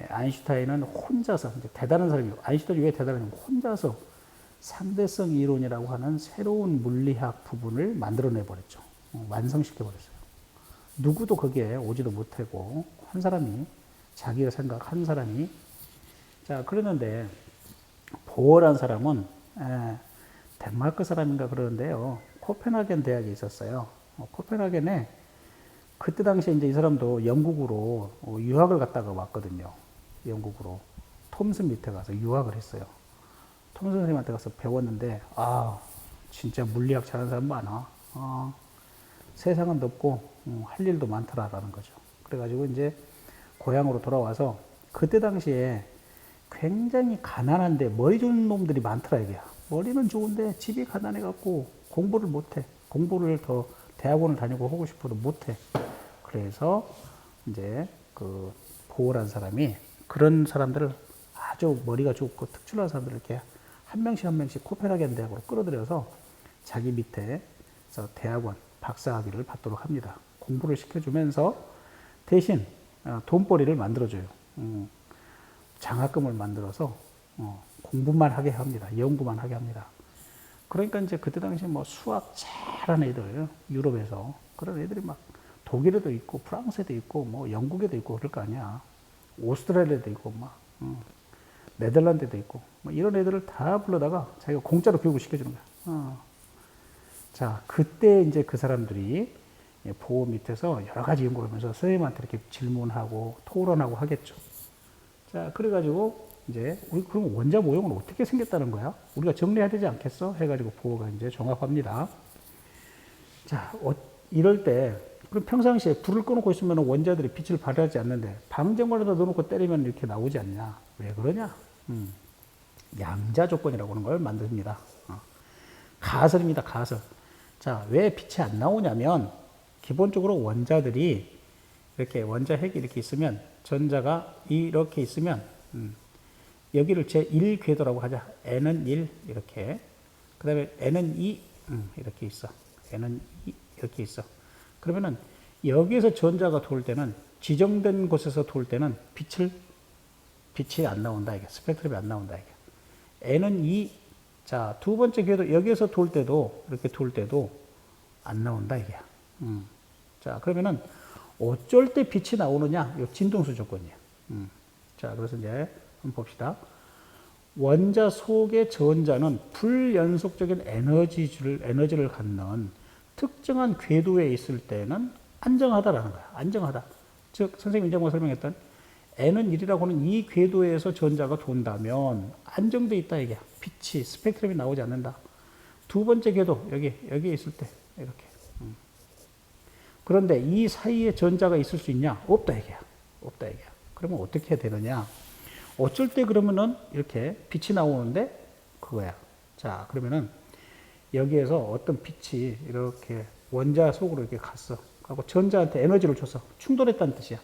S1: 아인슈타인은 혼자서 이제 대단한 사람이고, 아인슈타인이 왜 대단하냐면 혼자서 상대성 이론이라고 하는 새로운 물리학 부분을 만들어내 버렸죠. 완성시켜 버렸어요. 누구도 거기에 오지도 못하고 한 사람이, 자기가 생각한 사람이. 자, 그러는데 보어라는 사람은 덴마크 사람인가 그러는데요. 코펜하겐 대학에 있었어요. 코펜하겐에 그때 당시에 이제 이 사람도 영국으로 유학을 갔다가 왔거든요. 영국으로. 톰슨 밑에 가서 유학을 했어요. 톰슨 선생님한테 가서 배웠는데, 진짜 물리학 잘하는 사람 많아. 세상은 넓고, 할 일도 많더라라는 거죠. 그래가지고 이제 고향으로 돌아와서 그때 당시에 굉장히 가난한데 머리 좋은 놈들이 많더라, 이게. 머리는 좋은데 집이 가난해갖고 공부를 못해. 공부를 더 대학원을 다니고 하고 싶어도 못해. 그래서 이제 그 보호라는 사람이 그런 사람들을 아주 머리가 좋고 특출난 사람들을 이렇게 한 명씩 코펜하겐 대학으로 끌어들여서 자기 밑에서 대학원 박사학위를 받도록 합니다. 공부를 시켜주면서 대신 돈벌이를 만들어줘요. 장학금을 만들어서 공부만 하게 합니다. 연구만 하게 합니다. 그러니까 이제 그때 당시 뭐 수학 잘하는 애들, 유럽에서 그런 애들이 막 독일에도 있고 프랑스에도 있고 뭐 영국에도 있고 그럴 거 아니야. 오스트레일리아에도 있고 막 네덜란드에도 있고 뭐 이런 애들을 다 불러다가 자기가 공짜로 교육을 시켜주는 거야. 자, 그때 이제 그 사람들이 보호 밑에서 여러 가지 연구를 하면서 선생님한테 이렇게 질문하고 토론하고 하겠죠. 자, 그래가지고 이제 우리 그럼 원자 모형은 어떻게 생겼다는 거야? 우리가 정리해야 되지 않겠어? 해가지고 보호가 이제 종합합니다. 자, 이럴 때 그럼 평상시에 불을 꺼놓고 있으면 원자들이 빛을 발하지 않는데 방전관에다 넣어놓고 때리면 이렇게 나오지 않냐? 왜 그러냐? 양자 조건이라고 하는 걸 만듭니다. 가설입니다. 가설. 자, 왜 빛이 안 나오냐면 기본적으로 원자들이 이렇게 원자 핵이 이렇게 있으면 전자가 이렇게 있으면 여기를 제1 궤도라고 하자. N은 1 이렇게. 그 다음에 N은 2 이렇게 있어. N은 2 이렇게 있어. 그러면은 여기에서 전자가 돌 때는 지정된 곳에서 돌 때는 빛이 안 나온다 이게. 스펙트럼이 안 나온다 이게. N은 2. 자, 두 번째 궤도 여기에서 돌 때도 이렇게 돌 때도 안 나온다 이게. 자, 그러면은 어쩔 때 빛이 나오느냐? 이 진동수 조건이에요. 자, 그래서 이제 한번 봅시다. 원자 속의 전자는 불연속적인 에너지를 갖는 특정한 궤도에 있을 때는 안정하다라는 거야. 안정하다. 즉, 선생님이 이제 뭐 설명했던 N은 1이라고 하는 이 궤도에서 전자가 돈다면 안정돼 있다 이게. 빛이 스펙트럼이 나오지 않는다. 두 번째 궤도 여기에 있을 때 이렇게. 그런데 이 사이에 전자가 있을 수 있냐? 없다 이게야. 없다 이게야. 그러면 어떻게 해야 되느냐? 어쩔 때 그러면은 이렇게 빛이 나오는데 그거야. 자, 그러면은 여기에서 어떤 빛이 이렇게 원자 속으로 이렇게 갔어. 하고 전자한테 에너지를 줬어. 충돌했다는 뜻이야.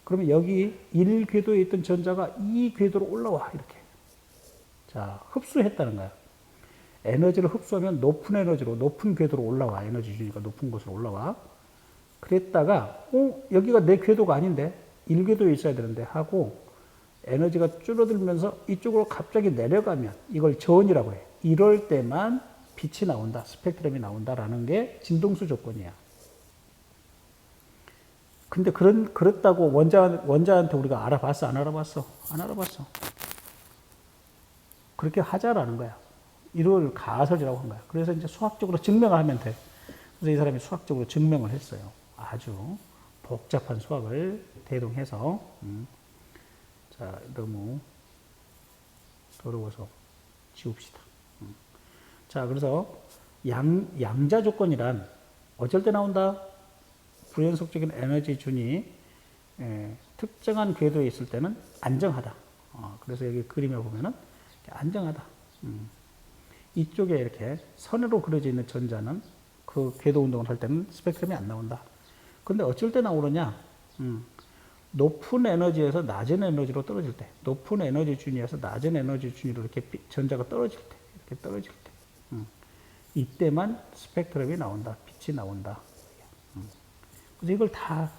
S1: 그러면 여기 1궤도에 있던 전자가 2궤도로 올라와 이렇게. 자, 흡수했다는 거야. 에너지를 흡수하면 높은 에너지로 높은 궤도로 올라와. 에너지 주니까 높은 곳으로 올라와. 그랬다가 여기가 내 궤도가 아닌데 1궤도에 있어야 되는데 하고 에너지가 줄어들면서 이쪽으로 갑자기 내려가면 이걸 저온이라고 해. 이럴 때만 빛이 나온다. 스펙트럼이 나온다라는 게 진동수 조건이야. 근데 그렇다고 원자한테 우리가 알아봤어? 안 알아봤어? 안 알아봤어. 그렇게 하자라는 거야. 이걸 가설이라고 한 거야. 그래서 이제 수학적으로 증명을 하면 돼. 그래서 이 사람이 수학적으로 증명을 했어요. 아주 복잡한 수학을 대동해서. 자, 너무 어려워서 지웁시다. 자, 그래서 양자 조건이란 어쩔 때 나온다? 불연속적인 에너지 준이 특정한 궤도에 있을 때는 안정하다. 그래서 여기 그림에 보면은 안정하다. 이쪽에 이렇게 선으로 그려져 있는 전자는 그 궤도 운동을 할 때는 스펙트럼이 안 나온다. 그런데 어쩔 때 나오느냐? 높은 에너지에서 낮은 에너지로 떨어질 때, 높은 에너지 준위에서 낮은 에너지 준위로 이렇게 전자가 떨어질 때, 이렇게 떨어질 때, 이때만 스펙트럼이 나온다, 빛이 나온다. 그래서 이걸 다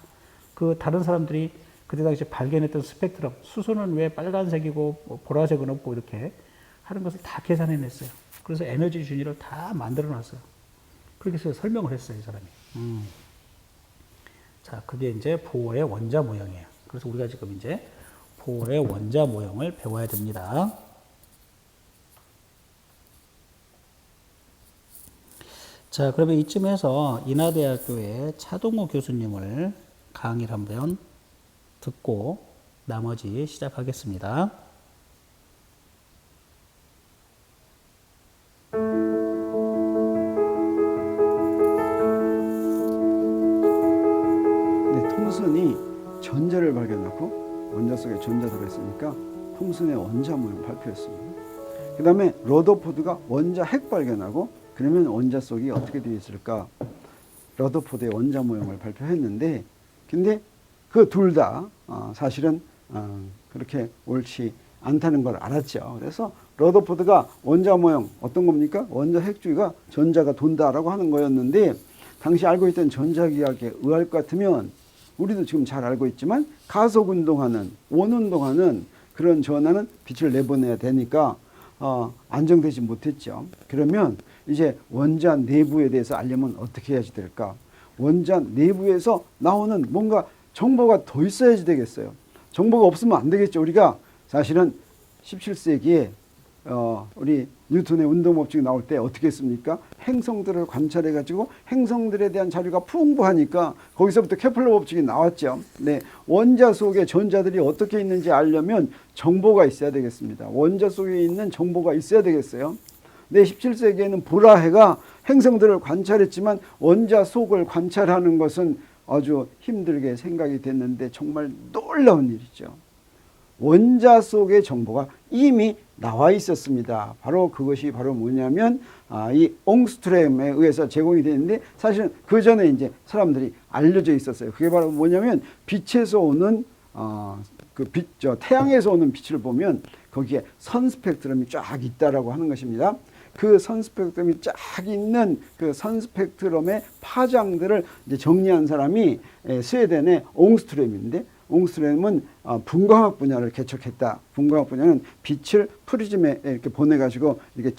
S1: 그 다른 사람들이 그때 당시 발견했던 스펙트럼, 수소는 왜 빨간색이고 뭐 보라색은 없고 이렇게 하는 것을 다 계산해냈어요. 그래서 에너지 준위를 다 만들어놨어요. 그렇게 해서 설명을 했어요, 이 사람이. 자, 그게 이제 보호의 원자 모형이에요. 그래서 우리가 지금 이제 보호의 원자 모형을 배워야 됩니다. 자, 그러면 이쯤에서 인하대학교의 차동호 교수님을 강의를 한번 듣고 나머지 시작하겠습니다.
S4: 톰슨이 전자를 발견하고 원자 속에 전자 들어있으니까 톰슨의 원자 모형 발표했습니다. 그 다음에 러더포드가 원자 핵 발견하고 그러면 원자 속이 어떻게 되어 있을까? 러더포드의 원자 모형을 발표했는데, 근데 그 둘 다 사실은 그렇게 옳지 않다는 걸 알았죠. 그래서 러더포드가 원자 모형 어떤 겁니까? 원자 핵주기가 전자가 돈다라고 하는 거였는데, 당시 알고 있던 전자기하에 의할 것 같으면 우리도 지금 잘 알고 있지만 가속운동하는, 원운동하는 그런 전하는 빛을 내보내야 되니까 안정되지 못했죠. 그러면 이제 원자 내부에 대해서 알려면 어떻게 해야지 될까? 원자 내부에서 나오는 뭔가 정보가 더 있어야지 되겠어요. 정보가 없으면 안 되겠죠. 우리가 사실은 17세기에 우리 뉴턴의 운동법칙이 나올 때 어떻게 했습니까? 행성들을 관찰해 가지고 행성들에 대한 자료가 풍부하니까 거기서부터 케플러 법칙이 나왔죠. 네, 원자 속에 전자들이 어떻게 있는지 알려면 정보가 있어야 되겠습니다. 원자 속에 있는 정보가 있어야 되겠어요. 네, 17세기에는 브라헤가 행성들을 관찰했지만 원자 속을 관찰하는 것은 아주 힘들게 생각이 됐는데 정말 놀라운 일이죠. 원자 속의 정보가 이미 나와 있었습니다. 바로 그것이 바로 뭐냐면 이 옹스트렘에 의해서 제공이 되는데, 사실은 그 전에 이제 사람들이 알려져 있었어요. 그게 바로 뭐냐면 빛에서 오는 태양에서 오는 빛을 보면 거기에 선 스펙트럼이 쫙 있다라고 하는 것입니다. 그 선 스펙트럼이 쫙 있는 그 선 스펙트럼의 파장들을 이제 정리한 사람이 스웨덴의 옹스트렘인데, 옹스트렘은 분광학 분야를 개척했다. 분광학 분야는 빛을 프리즘에 이렇게 보내가지고 이렇게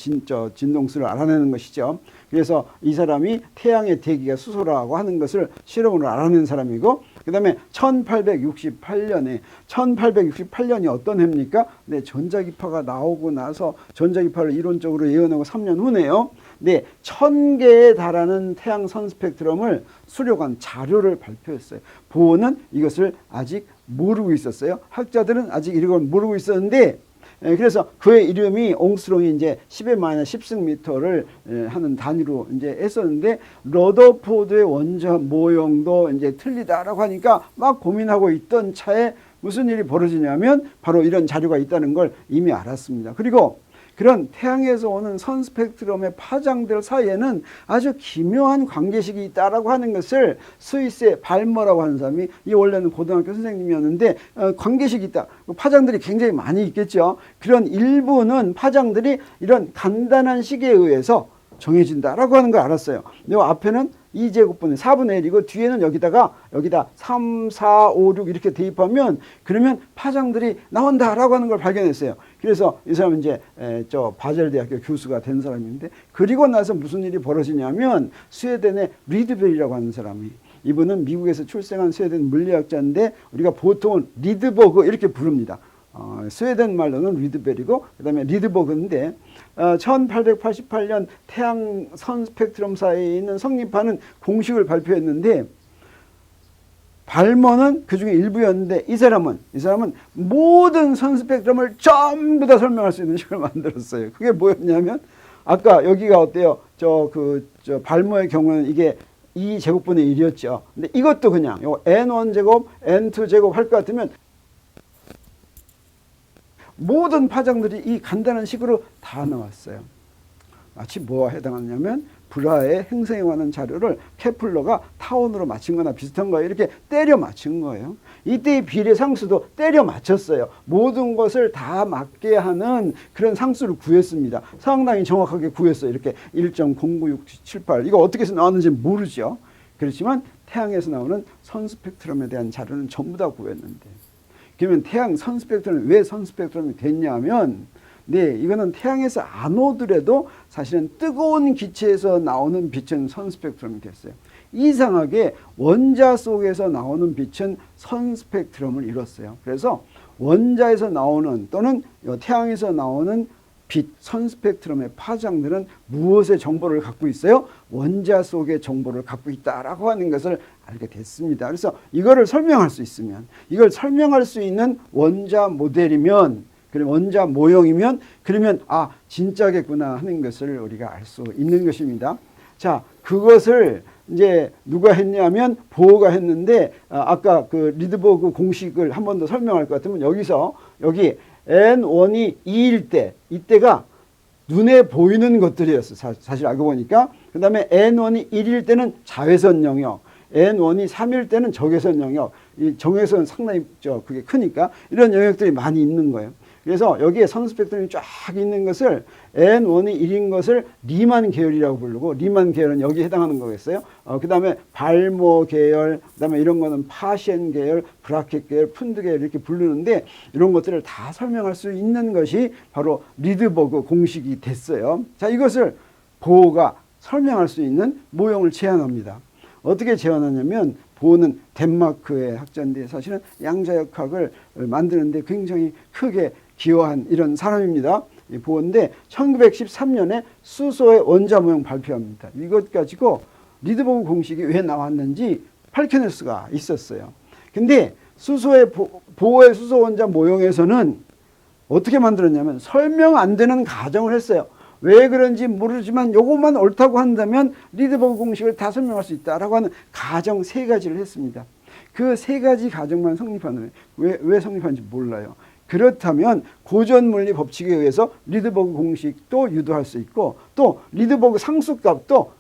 S4: 진동수를 알아내는 것이죠. 그래서 이 사람이 태양의 대기가 수소라고 하는 것을 실험으로 알아낸 사람이고, 그 다음에 1868년이 어떤 해입니까? 네, 전자기파가 나오고 나서 전자기파를 이론적으로 예언하고 3년 후네요. 네, 1000개에 달하는 태양 선 스펙트럼을 수료한 자료를 발표했어요. 보어는 이것을 아직 모르고 있었어요. 학자들은 아직 이걸 모르고 있었는데, 그래서 그의 이름이 옹스트롱이 이제 10의 10승미터를 하는 단위로 이제 했었는데, 러더포드의 원자 모형도 이제 틀리다라고 하니까 막 고민하고 있던 차에 무슨 일이 벌어지냐면 바로 이런 자료가 있다는 걸 이미 알았습니다. 그리고 그런 태양에서 오는 선 스펙트럼의 파장들 사이에는 아주 기묘한 관계식이 있다라고 하는 것을 스위스의 발머라고 하는 사람이, 이 원래는 고등학교 선생님이었는데 관계식이 있다. 파장들이 굉장히 많이 있겠죠. 그런 일부는 파장들이 이런 간단한 식에 의해서 정해진다라고 하는 걸 알았어요. 이 앞에는 2제곱분의 4분의 1이고 뒤에는 여기다 3, 4, 5, 6 이렇게 대입하면 그러면 파장들이 나온다라고 하는 걸 발견했어요. 그래서 이 사람은 이제 바젤 대학교 교수가 된 사람인데, 그리고 나서 무슨 일이 벌어지냐면 스웨덴의 리드벨이라고 하는 사람이, 이분은 미국에서 출생한 스웨덴 물리학자인데 우리가 보통은 리드버그 이렇게 부릅니다. 스웨덴 말로는 리드벨이고 그 다음에 리드버그인데 1888년 태양 선 스펙트럼 사이에 있는 성립하는 공식을 발표했는데, 발머는 그 중에 일부였는데 이 사람은 모든 선 스펙트럼을 전부 다 설명할 수 있는 식을 만들었어요. 그게 뭐였냐면, 아까 여기가 어때요? 발머의 경우는 이게 2제곱분의 1이었죠. 근데 이것도 그냥 요 n1제곱, n2제곱 할 것 같으면 모든 파장들이 이 간단한 식으로 다 나왔어요. 마치 뭐와 해당하냐면 브라의 행성에 관한 자료를 케플러가 타원으로 맞춘 거나 비슷한 거예요. 이렇게 때려 맞춘 거예요. 이때의 비례 상수도 때려 맞췄어요. 모든 것을 다 맞게 하는 그런 상수를 구했습니다. 상당히 정확하게 구했어요. 이렇게 1.09678. 이거 어떻게 해서 나왔는지 모르죠. 그렇지만 태양에서 나오는 선 스펙트럼에 대한 자료는 전부 다 구했는데, 그러면 태양 선 스펙트럼이 왜 선 스펙트럼이 됐냐면, 네, 이거는 태양에서 안 오더라도 사실은 뜨거운 기체에서 나오는 빛은 선 스펙트럼이 됐어요. 이상하게 원자 속에서 나오는 빛은 선 스펙트럼을 이뤘어요. 그래서 원자에서 나오는 또는 태양에서 나오는 빛, 선 스펙트럼의 파장들은 무엇의 정보를 갖고 있어요? 원자 속의 정보를 갖고 있다라고 하는 것을 알게 됐습니다. 그래서 이거를 설명할 수 있으면, 이걸 설명할 수 있는 원자 모델이면, 그리고 원자 모형이면, 그러면 진짜겠구나 하는 것을 우리가 알 수 있는 것입니다. 자, 그것을 이제 누가 했냐면 보어가 했는데, 아까 그 리드버그 공식을 한 번 더 설명할 것 같으면 여기 N1이 2일 때, 이때가 눈에 보이는 것들이었어요. 사실 알고 보니까. 그 다음에 N1이 1일 때는 자외선 영역, N1이 3일 때는 적외선 영역, 이 적외선 상당히 그게 크니까 이런 영역들이 많이 있는 거예요. 그래서 여기에 선 스펙트럼이 쫙 있는 것을 N1이 1인 것을 리만 계열이라고 부르고, 리만 계열은 여기에 해당하는 거겠어요. 그 다음에 발모 계열, 그 다음에 이런 거는 파시엔 계열, 브라켓 계열, 푼드 계열 이렇게 부르는데, 이런 것들을 다 설명할 수 있는 것이 바로 리드버그 공식이 됐어요. 자, 이것을 보호가 설명할 수 있는 모형을 제안합니다. 어떻게 제안하냐면, 보호는 덴마크의 학자인데 사실은 양자역학을 만드는데 굉장히 크게 기여한 이런 사람입니다. 보호인데 1913년에 수소의 원자 모형 발표합니다. 이것 가지고 리드버그 공식이 왜 나왔는지 밝혀낼 수가 있었어요. 근데 보호의 수소 원자 모형에서는 어떻게 만들었냐면 설명 안 되는 가정을 했어요. 왜 그런지 모르지만 요것만 옳다고 한다면 리드버그 공식을 다 설명할 수 있다라고 하는 가정 3가지를 했습니다. 그 3가지 가정만 성립하는 거예요. 왜 성립하는지 몰라요. 그렇다면 고전물리 법칙에 의해서 리드버그 공식도 유도할 수 있고, 또 리드버그 상수값도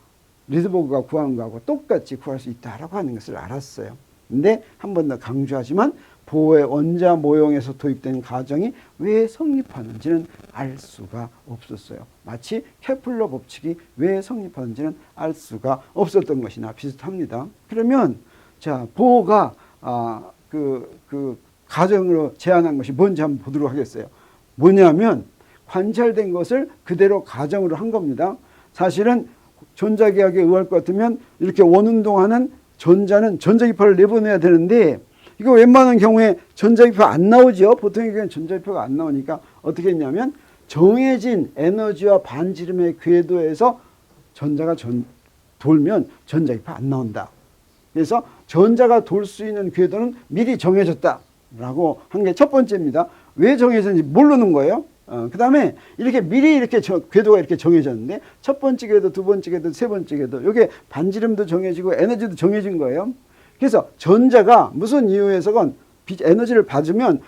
S4: 리드버그가 구한 거하고 똑같이 구할 수 있다라고 하는 것을 알았어요. 근데 한 번 더 강조하지만 보호의 원자 모형에서 도입된 가정이 왜 성립하는지는 알 수가 없었어요. 마치 케플러 법칙이 왜 성립하는지는 알 수가 없었던 것이나 비슷합니다. 그러면 자, 보호가 그 가정으로 제안한 것이 뭔지 한번 보도록 하겠어요. 뭐냐면 관찰된 것을 그대로 가정으로 한 겁니다. 사실은 전자기하에 의할 것 같으면 이렇게 원운동하는 전자는 전자기파를 내보내야 되는데, 이거 웬만한 경우에 전자기파 안 나오죠. 보통의 경우는 전자기파가 안 나오니까 어떻게 했냐면 정해진 에너지와 반지름의 궤도에서 전자가 돌면 전자기파 안 나온다. 그래서 전자가 돌 수 있는 궤도는 미리 정해졌다라고 한 게 첫 번째입니다. 왜 정해졌는지 모르는 거예요. 그 다음에 이렇게 미리 이렇게 궤도가 이렇게 정해졌는데, 첫 번째 궤도, 두 번째 궤도, 세 번째 궤도, 이게 반지름도 정해지고 에너지도 정해진 거예요. 그래서 전자가 무슨 이유에서건 에너지를 받으면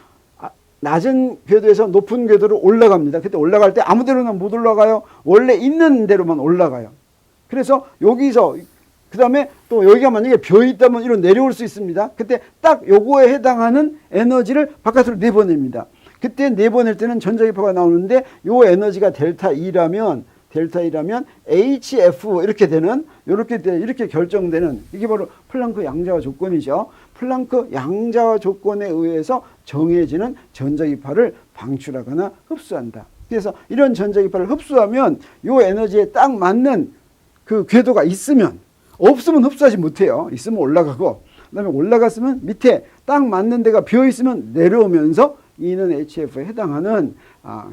S4: 낮은 궤도에서 높은 궤도로 올라갑니다. 그때 올라갈 때 아무 데로나 못 올라가요. 원래 있는 데로만 올라가요. 그래서 여기서 그 다음에 또 여기가 만약에 벼 있다면 이로 내려올 수 있습니다. 그때 딱 요거에 해당하는 에너지를 바깥으로 내보냅니다. 그때 내보낼 때는 전자기파가 나오는데, 요 에너지가 델타 E라면 HF 이렇게 되는, 이렇게 결정되는, 이게 바로 플랑크 양자화 조건이죠. 플랑크 양자화 조건에 의해서 정해지는 전자기파를 방출하거나 흡수한다. 그래서 이런 전자기파를 흡수하면 요 에너지에 딱 맞는 그 궤도가 있으면, 없으면 흡수하지 못해요. 있으면 올라가고, 그다음에 올라갔으면 밑에 딱 맞는 데가 비어 있으면 내려오면서 E는 HF에 해당하는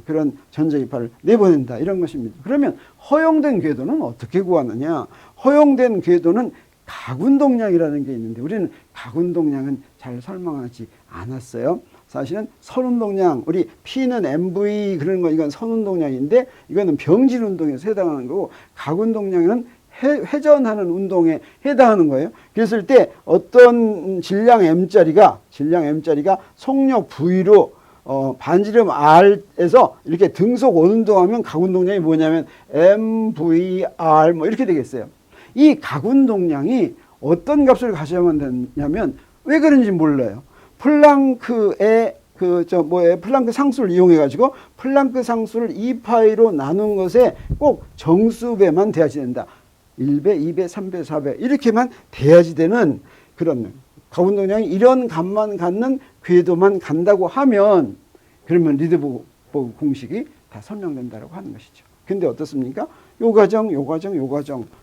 S4: 그런 전자기파를 내보낸다, 이런 것입니다. 그러면 허용된 궤도는 어떻게 구하느냐? 허용된 궤도는 각운동량이라는 게 있는데, 우리는 각운동량은 잘 설명하지 않았어요. 사실은 선운동량, 우리 P는 MV 그런 거, 이건 선운동량인데 이거는 병질운동에서 해당하는 거고, 각운동량은 회전하는 운동에 해당하는 거예요. 그랬을 때 어떤 질량 M짜리가 속력 V로 반지름 R에서 이렇게 등속 원운동하면 각운동량이 뭐냐면 MVR 뭐 이렇게 되겠어요. 이 각운동량이 어떤 값을 가져야만 되냐면, 왜 그런지 몰라요. 플랑크의 플랑크 상수를 이용해가지고 플랑크 상수를 2파이로 나눈 것에 꼭 정수배만 돼야지 된다. 1배, 2배, 3배, 4배 이렇게만 돼야지 되는 그런 각운동량이 이런 값만 갖는 궤도만 간다고 하면, 그러면 리드버그 공식이 다 설명된다고 하는 것이죠. 근데 어떻습니까? 요 과정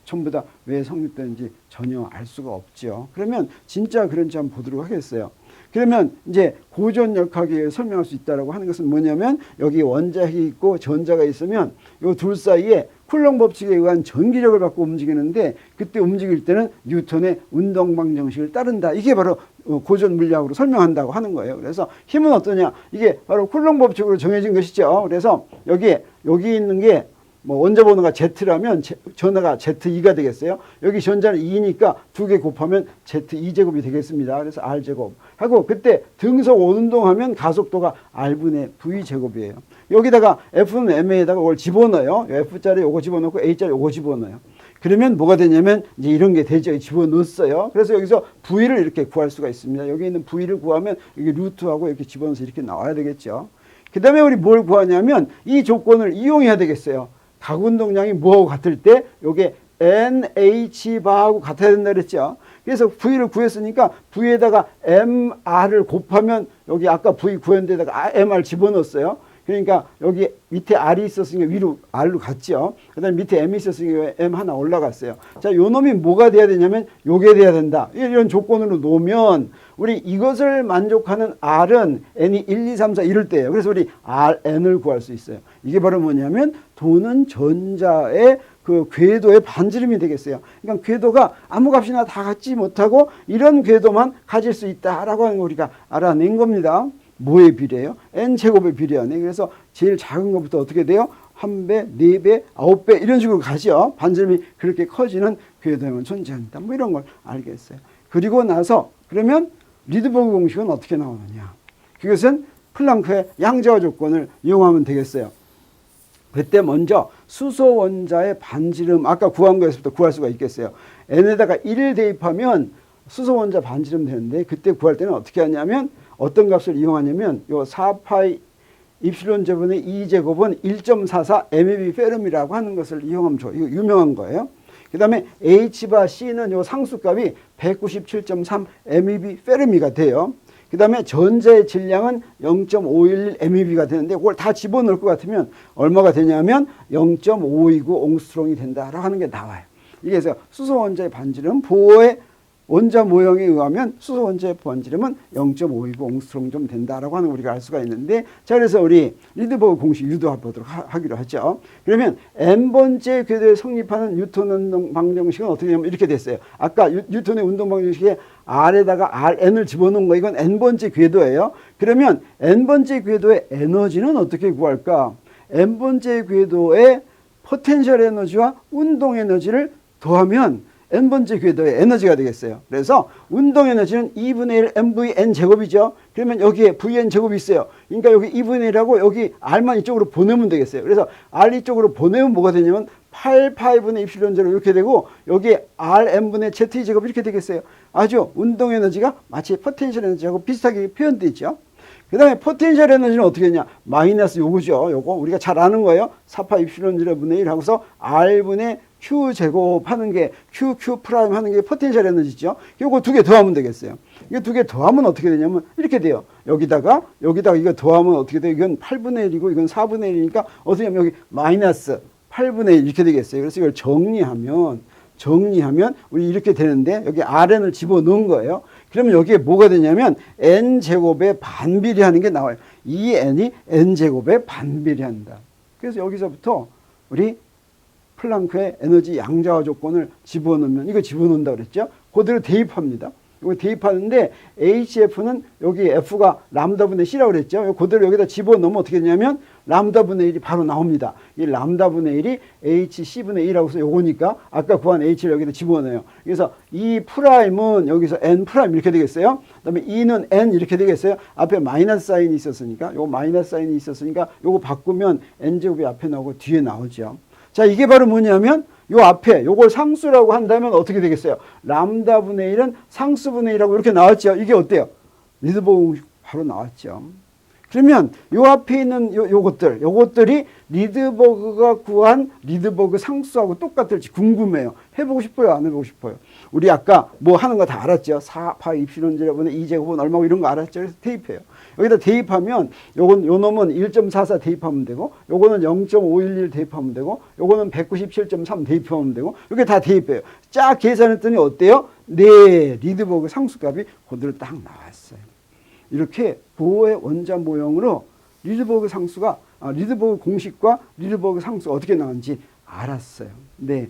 S4: 전부 다 왜 성립되는지 전혀 알 수가 없죠. 그러면 진짜 그런지 한번 보도록 하겠어요. 그러면 이제 고전역학에 설명할 수 있다고 하는 것은 뭐냐면, 여기 원자핵이 있고 전자가 있으면 요 둘 사이에 쿨롱 법칙에 의한 전기력을 받고 움직이는데, 그때 움직일 때는 뉴턴의 운동방 정식을 따른다. 이게 바로 고전 물리학으로 설명한다고 하는 거예요. 그래서 힘은 어떠냐? 이게 바로 쿨롱 법칙으로 정해진 것이죠. 그래서 여기 있는 게 뭐 원자 번호가 Z라면 전하가 Z2가 되겠어요. 여기 전자는 2니까 두 개 곱하면 Z2제곱이 되겠습니다. 그래서 R제곱 하고 그때 등속 운동하면 가속도가 R분의 V제곱이에요. 여기다가 F는 M에다가 이걸 집어넣어요. F자리 요거 집어넣고 A자리 요거 집어넣어요. 그러면 뭐가 되냐면 이제 이런 게 되죠. 집어넣었어요. 그래서 여기서 V를 이렇게 구할 수가 있습니다. 여기 있는 V를 구하면 여기 루트하고 이렇게 집어넣어서 이렇게 나와야 되겠죠. 그 다음에 우리 뭘 구하냐면 이 조건을 이용해야 되겠어요. 각 운동량이 뭐하고 같을 때 요게 NH/하고 같아야 된다 그랬죠. 그래서 V를 구했으니까 V에다가 MR을 곱하면 여기 아까 V 구한 데다가 MR 집어넣었어요. 그러니까 여기 밑에 R이 있었으니까 위로 R로 갔죠. 그 다음에 밑에 M이 있었으니까 M 하나 올라갔어요. 자, 요 놈이 뭐가 돼야 되냐면 요게 돼야 된다. 이런 조건으로 놓으면 우리 이것을 만족하는 R은 N이 1, 2, 3, 4 이럴 때예요. 그래서 우리 Rn을 구할 수 있어요. 이게 바로 뭐냐면 도는 전자의 그 궤도의 반지름이 되겠어요. 그러니까 궤도가 아무 값이나 다 갖지 못하고 이런 궤도만 가질 수 있다라고 하는 거 우리가 알아낸 겁니다. 뭐에 비례해요? n제곱에 비례하네. 그래서 제일 작은 것부터 어떻게 돼요? 1배, 4배, 9배 이런 식으로 가죠. 반지름이 그렇게 커지는 궤도형은 존재한다. 뭐 이런 걸 알겠어요. 그리고 나서 그러면 리드버그 공식은 어떻게 나오느냐? 그것은 플랑크의 양자화 조건을 이용하면 되겠어요. 그때 먼저 수소 원자의 반지름 아까 구한 거에서부터 구할 수가 있겠어요. n에다가 1을 대입하면 수소 원자 반지름 되는데 그때 구할 때는 어떻게 하냐면 어떤 값을 이용하냐면 요 4파이 입실론 제분의 2제곱은 1.44 MeV 페름이라고 하는 것을 이용하면 좋아요. 이거 유명한 거예요. 그 다음에 H바 C는 요 상수값이 197.3 MeV 페름이가 돼요. 그 다음에 전자의 질량은 0.511 MeV가 되는데 그걸 다 집어넣을 것 같으면 얼마가 되냐면 0.529 옹스트롱이 된다라고 하는 게 나와요. 이게 그래서 수소 원자의 반지름 보호의 원자 모형에 의하면 수소 원자의 반지름은 0.529 옹스트롱 좀 된다라고 하는 거 우리가 알 수가 있는데 자 그래서 우리 리드버그 공식 유도해보도록 하기로 하죠. 그러면 n번째 궤도에 성립하는 뉴턴 운동 방정식은 어떻게 되냐면 이렇게 됐어요. 아까 뉴턴의 운동 방정식에 R에다가 Rn을 집어넣은 거 이건 n번째 궤도예요. 그러면 n번째 궤도의 에너지는 어떻게 구할까? n번째 궤도의 포텐셜 에너지와 운동 에너지를 더하면 n번째 궤도의 에너지가 되겠어요. 그래서 운동 에너지는 2분의 1 mv n 제곱이죠. 그러면 여기에 vn 제곱이 있어요. 그러니까 여기 2분의 1하고 여기 r만 이쪽으로 보내면 되겠어요. 그래서 r 이쪽으로 보내면 뭐가 되냐면 8파이분의 입실론 제로 이렇게 되고 여기에 rn분의 z 제곱 이렇게 되겠어요. 아주 운동 에너지가 마치 포텐셜 에너지하고 비슷하게 표현되어 있죠. 그 다음에 포텐셜 에너지는 어떻게 했냐? 마이너스 요거죠. 요거 우리가 잘 아는 거예요. 4파 입실론 제로분의 1 하고서 r분의 q 제곱 하는 게 q 프라임 하는 게 포텐셜 에너지죠. 요거 두 개 더하면 되겠어요. 이거 두 개 더하면 어떻게 되냐면 이렇게 돼요. 여기다가 이거 더하면 어떻게 돼요? 이건 8분의 1이고 이건 4분의 1이니까 어떻게 하면 여기 마이너스 8분의 1 이렇게 되겠어요. 그래서 이걸 정리하면 우리 이렇게 되는데 여기 rn을 집어넣은 거예요. 그러면 여기에 뭐가 되냐면 n제곱에 반비례하는 게 나와요. 이 n이 n제곱에 반비례한다. 그래서 여기서부터 우리 플랑크의 에너지 양자화 조건을 집어넣으면 이거 집어넣는다 그랬죠. 그대로 대입합니다. 이거 대입하는데 HF는 여기 F가 람다분의 C라고 그랬죠. 그대로 여기다 집어넣으면 어떻게 되냐면 람다분의 1이 바로 나옵니다. 이 람다분의 1이 HC분의 1이라고 해서 요거니까 아까 구한 H를 여기다 집어넣어요. 그래서 이 프라임은 여기서 N 프라임 이렇게 되겠어요. 그 다음에 E는 N 이렇게 되겠어요. 앞에 마이너스 사인이 있었으니까 요거 마이너스 사인이 있었으니까 요거 바꾸면 N제곱이 앞에 나오고 뒤에 나오죠. 자, 이게 바로 뭐냐면 요 앞에 요걸 상수라고 한다면 어떻게 되겠어요? 람다분의 1은 상수분의 1이라고 이렇게 나왔죠. 이게 어때요? 리드버그 바로 나왔죠. 그러면 요 앞에 있는 요것들이 리드버그가 구한 리드버그 상수하고 똑같을지 궁금해요. 해보고 싶어요? 안 해보고 싶어요? 우리 아까 뭐 하는 거 다 알았죠. 4파 입실론 제곱은 2제곱은 얼마고 이런 거 알았죠. 그래서 대입해요. 여기다 대입하면 요 놈은 1.44 대입하면 되고 요거는 0.511 대입하면 되고 요거는 197.3 대입하면 되고 이렇게 다 대입해요. 쫙 계산했더니 어때요? 네, 리드버그 상수값이 그대로 딱 나왔어요. 이렇게 보호의 원자 모형으로 리드버그 공식과 리드버그 상수가 어떻게 나왔는지 알았어요. 네.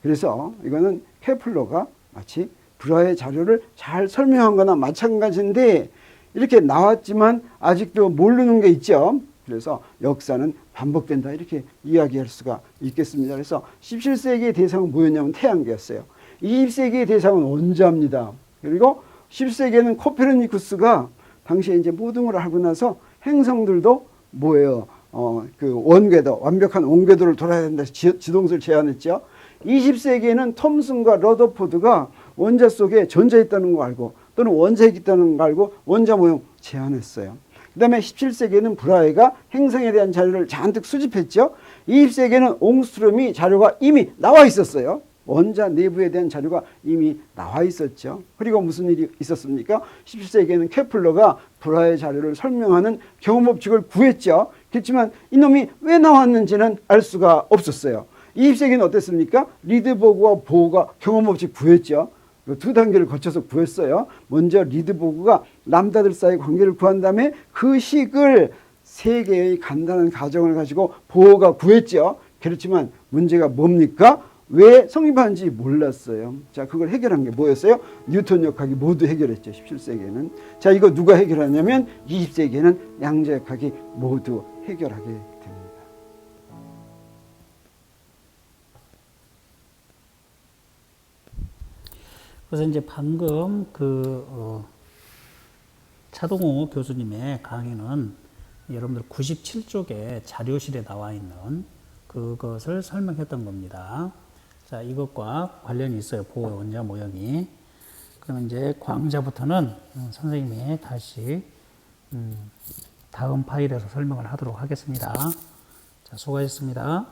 S4: 그래서 이거는 케플러가 마치 불화의 자료를 잘 설명한 거나 마찬가지인데 이렇게 나왔지만 아직도 모르는 게 있죠. 그래서 역사는 반복된다 이렇게 이야기할 수가 있겠습니다. 그래서 17세기의 대상은 뭐였냐면 태양계였어요. 20세기의 대상은 원자입니다. 그리고 10세기에는 코페르니쿠스가 당시에 이제 모든 걸 알고 나서 행성들도 뭐예요? 그 원궤도, 완벽한 원궤도를 돌아야 된다 해서 지동설 제안했죠. 20세기에는 톰슨과 러더포드가 원자 속에 전자 있다는 거 알고 또는 원자핵 있다는 거 알고 원자 모형 제안했어요. 그 다음에 17세기에는 브라헤가 행성에 대한 자료를 잔뜩 수집했죠. 20세기에는 옹스트롬이 자료가 이미 나와 있었어요. 원자 내부에 대한 자료가 이미 나와 있었죠. 그리고 무슨 일이 있었습니까? 17세기에는 케플러가 브라헤 자료를 설명하는 경험법칙을 구했죠. 그렇지만 이놈이 왜 나왔는지는 알 수가 없었어요. 20세기는 어땠습니까? 리드버그와 보어가 경험법칙 구했죠. 두 단계를 거쳐서 구했어요. 먼저 리드버그가 람다들 사이의 관계를 구한 다음에 그 식을 세 개의 간단한 가정을 가지고 보어가 구했죠. 그렇지만 문제가 뭡니까? 왜 성립하는지 몰랐어요. 자, 그걸 해결한 게 뭐였어요? 뉴턴 역학이 모두 해결했죠. 17세기에는. 자, 이거 누가 해결하냐면 20세기에는 양자역학이 모두 해결하게 됩니다.
S1: 그래서 이제 방금 차동호 교수님의 강의는 여러분들 97쪽에 자료실에 나와 있는 그것을 설명했던 겁니다. 자, 이것과 관련이 있어요. 보호 원자 모형이. 그러면 이제 광자부터는 선생님이 다시 다음 파일에서 설명을 하도록 하겠습니다. 자, 수고하셨습니다.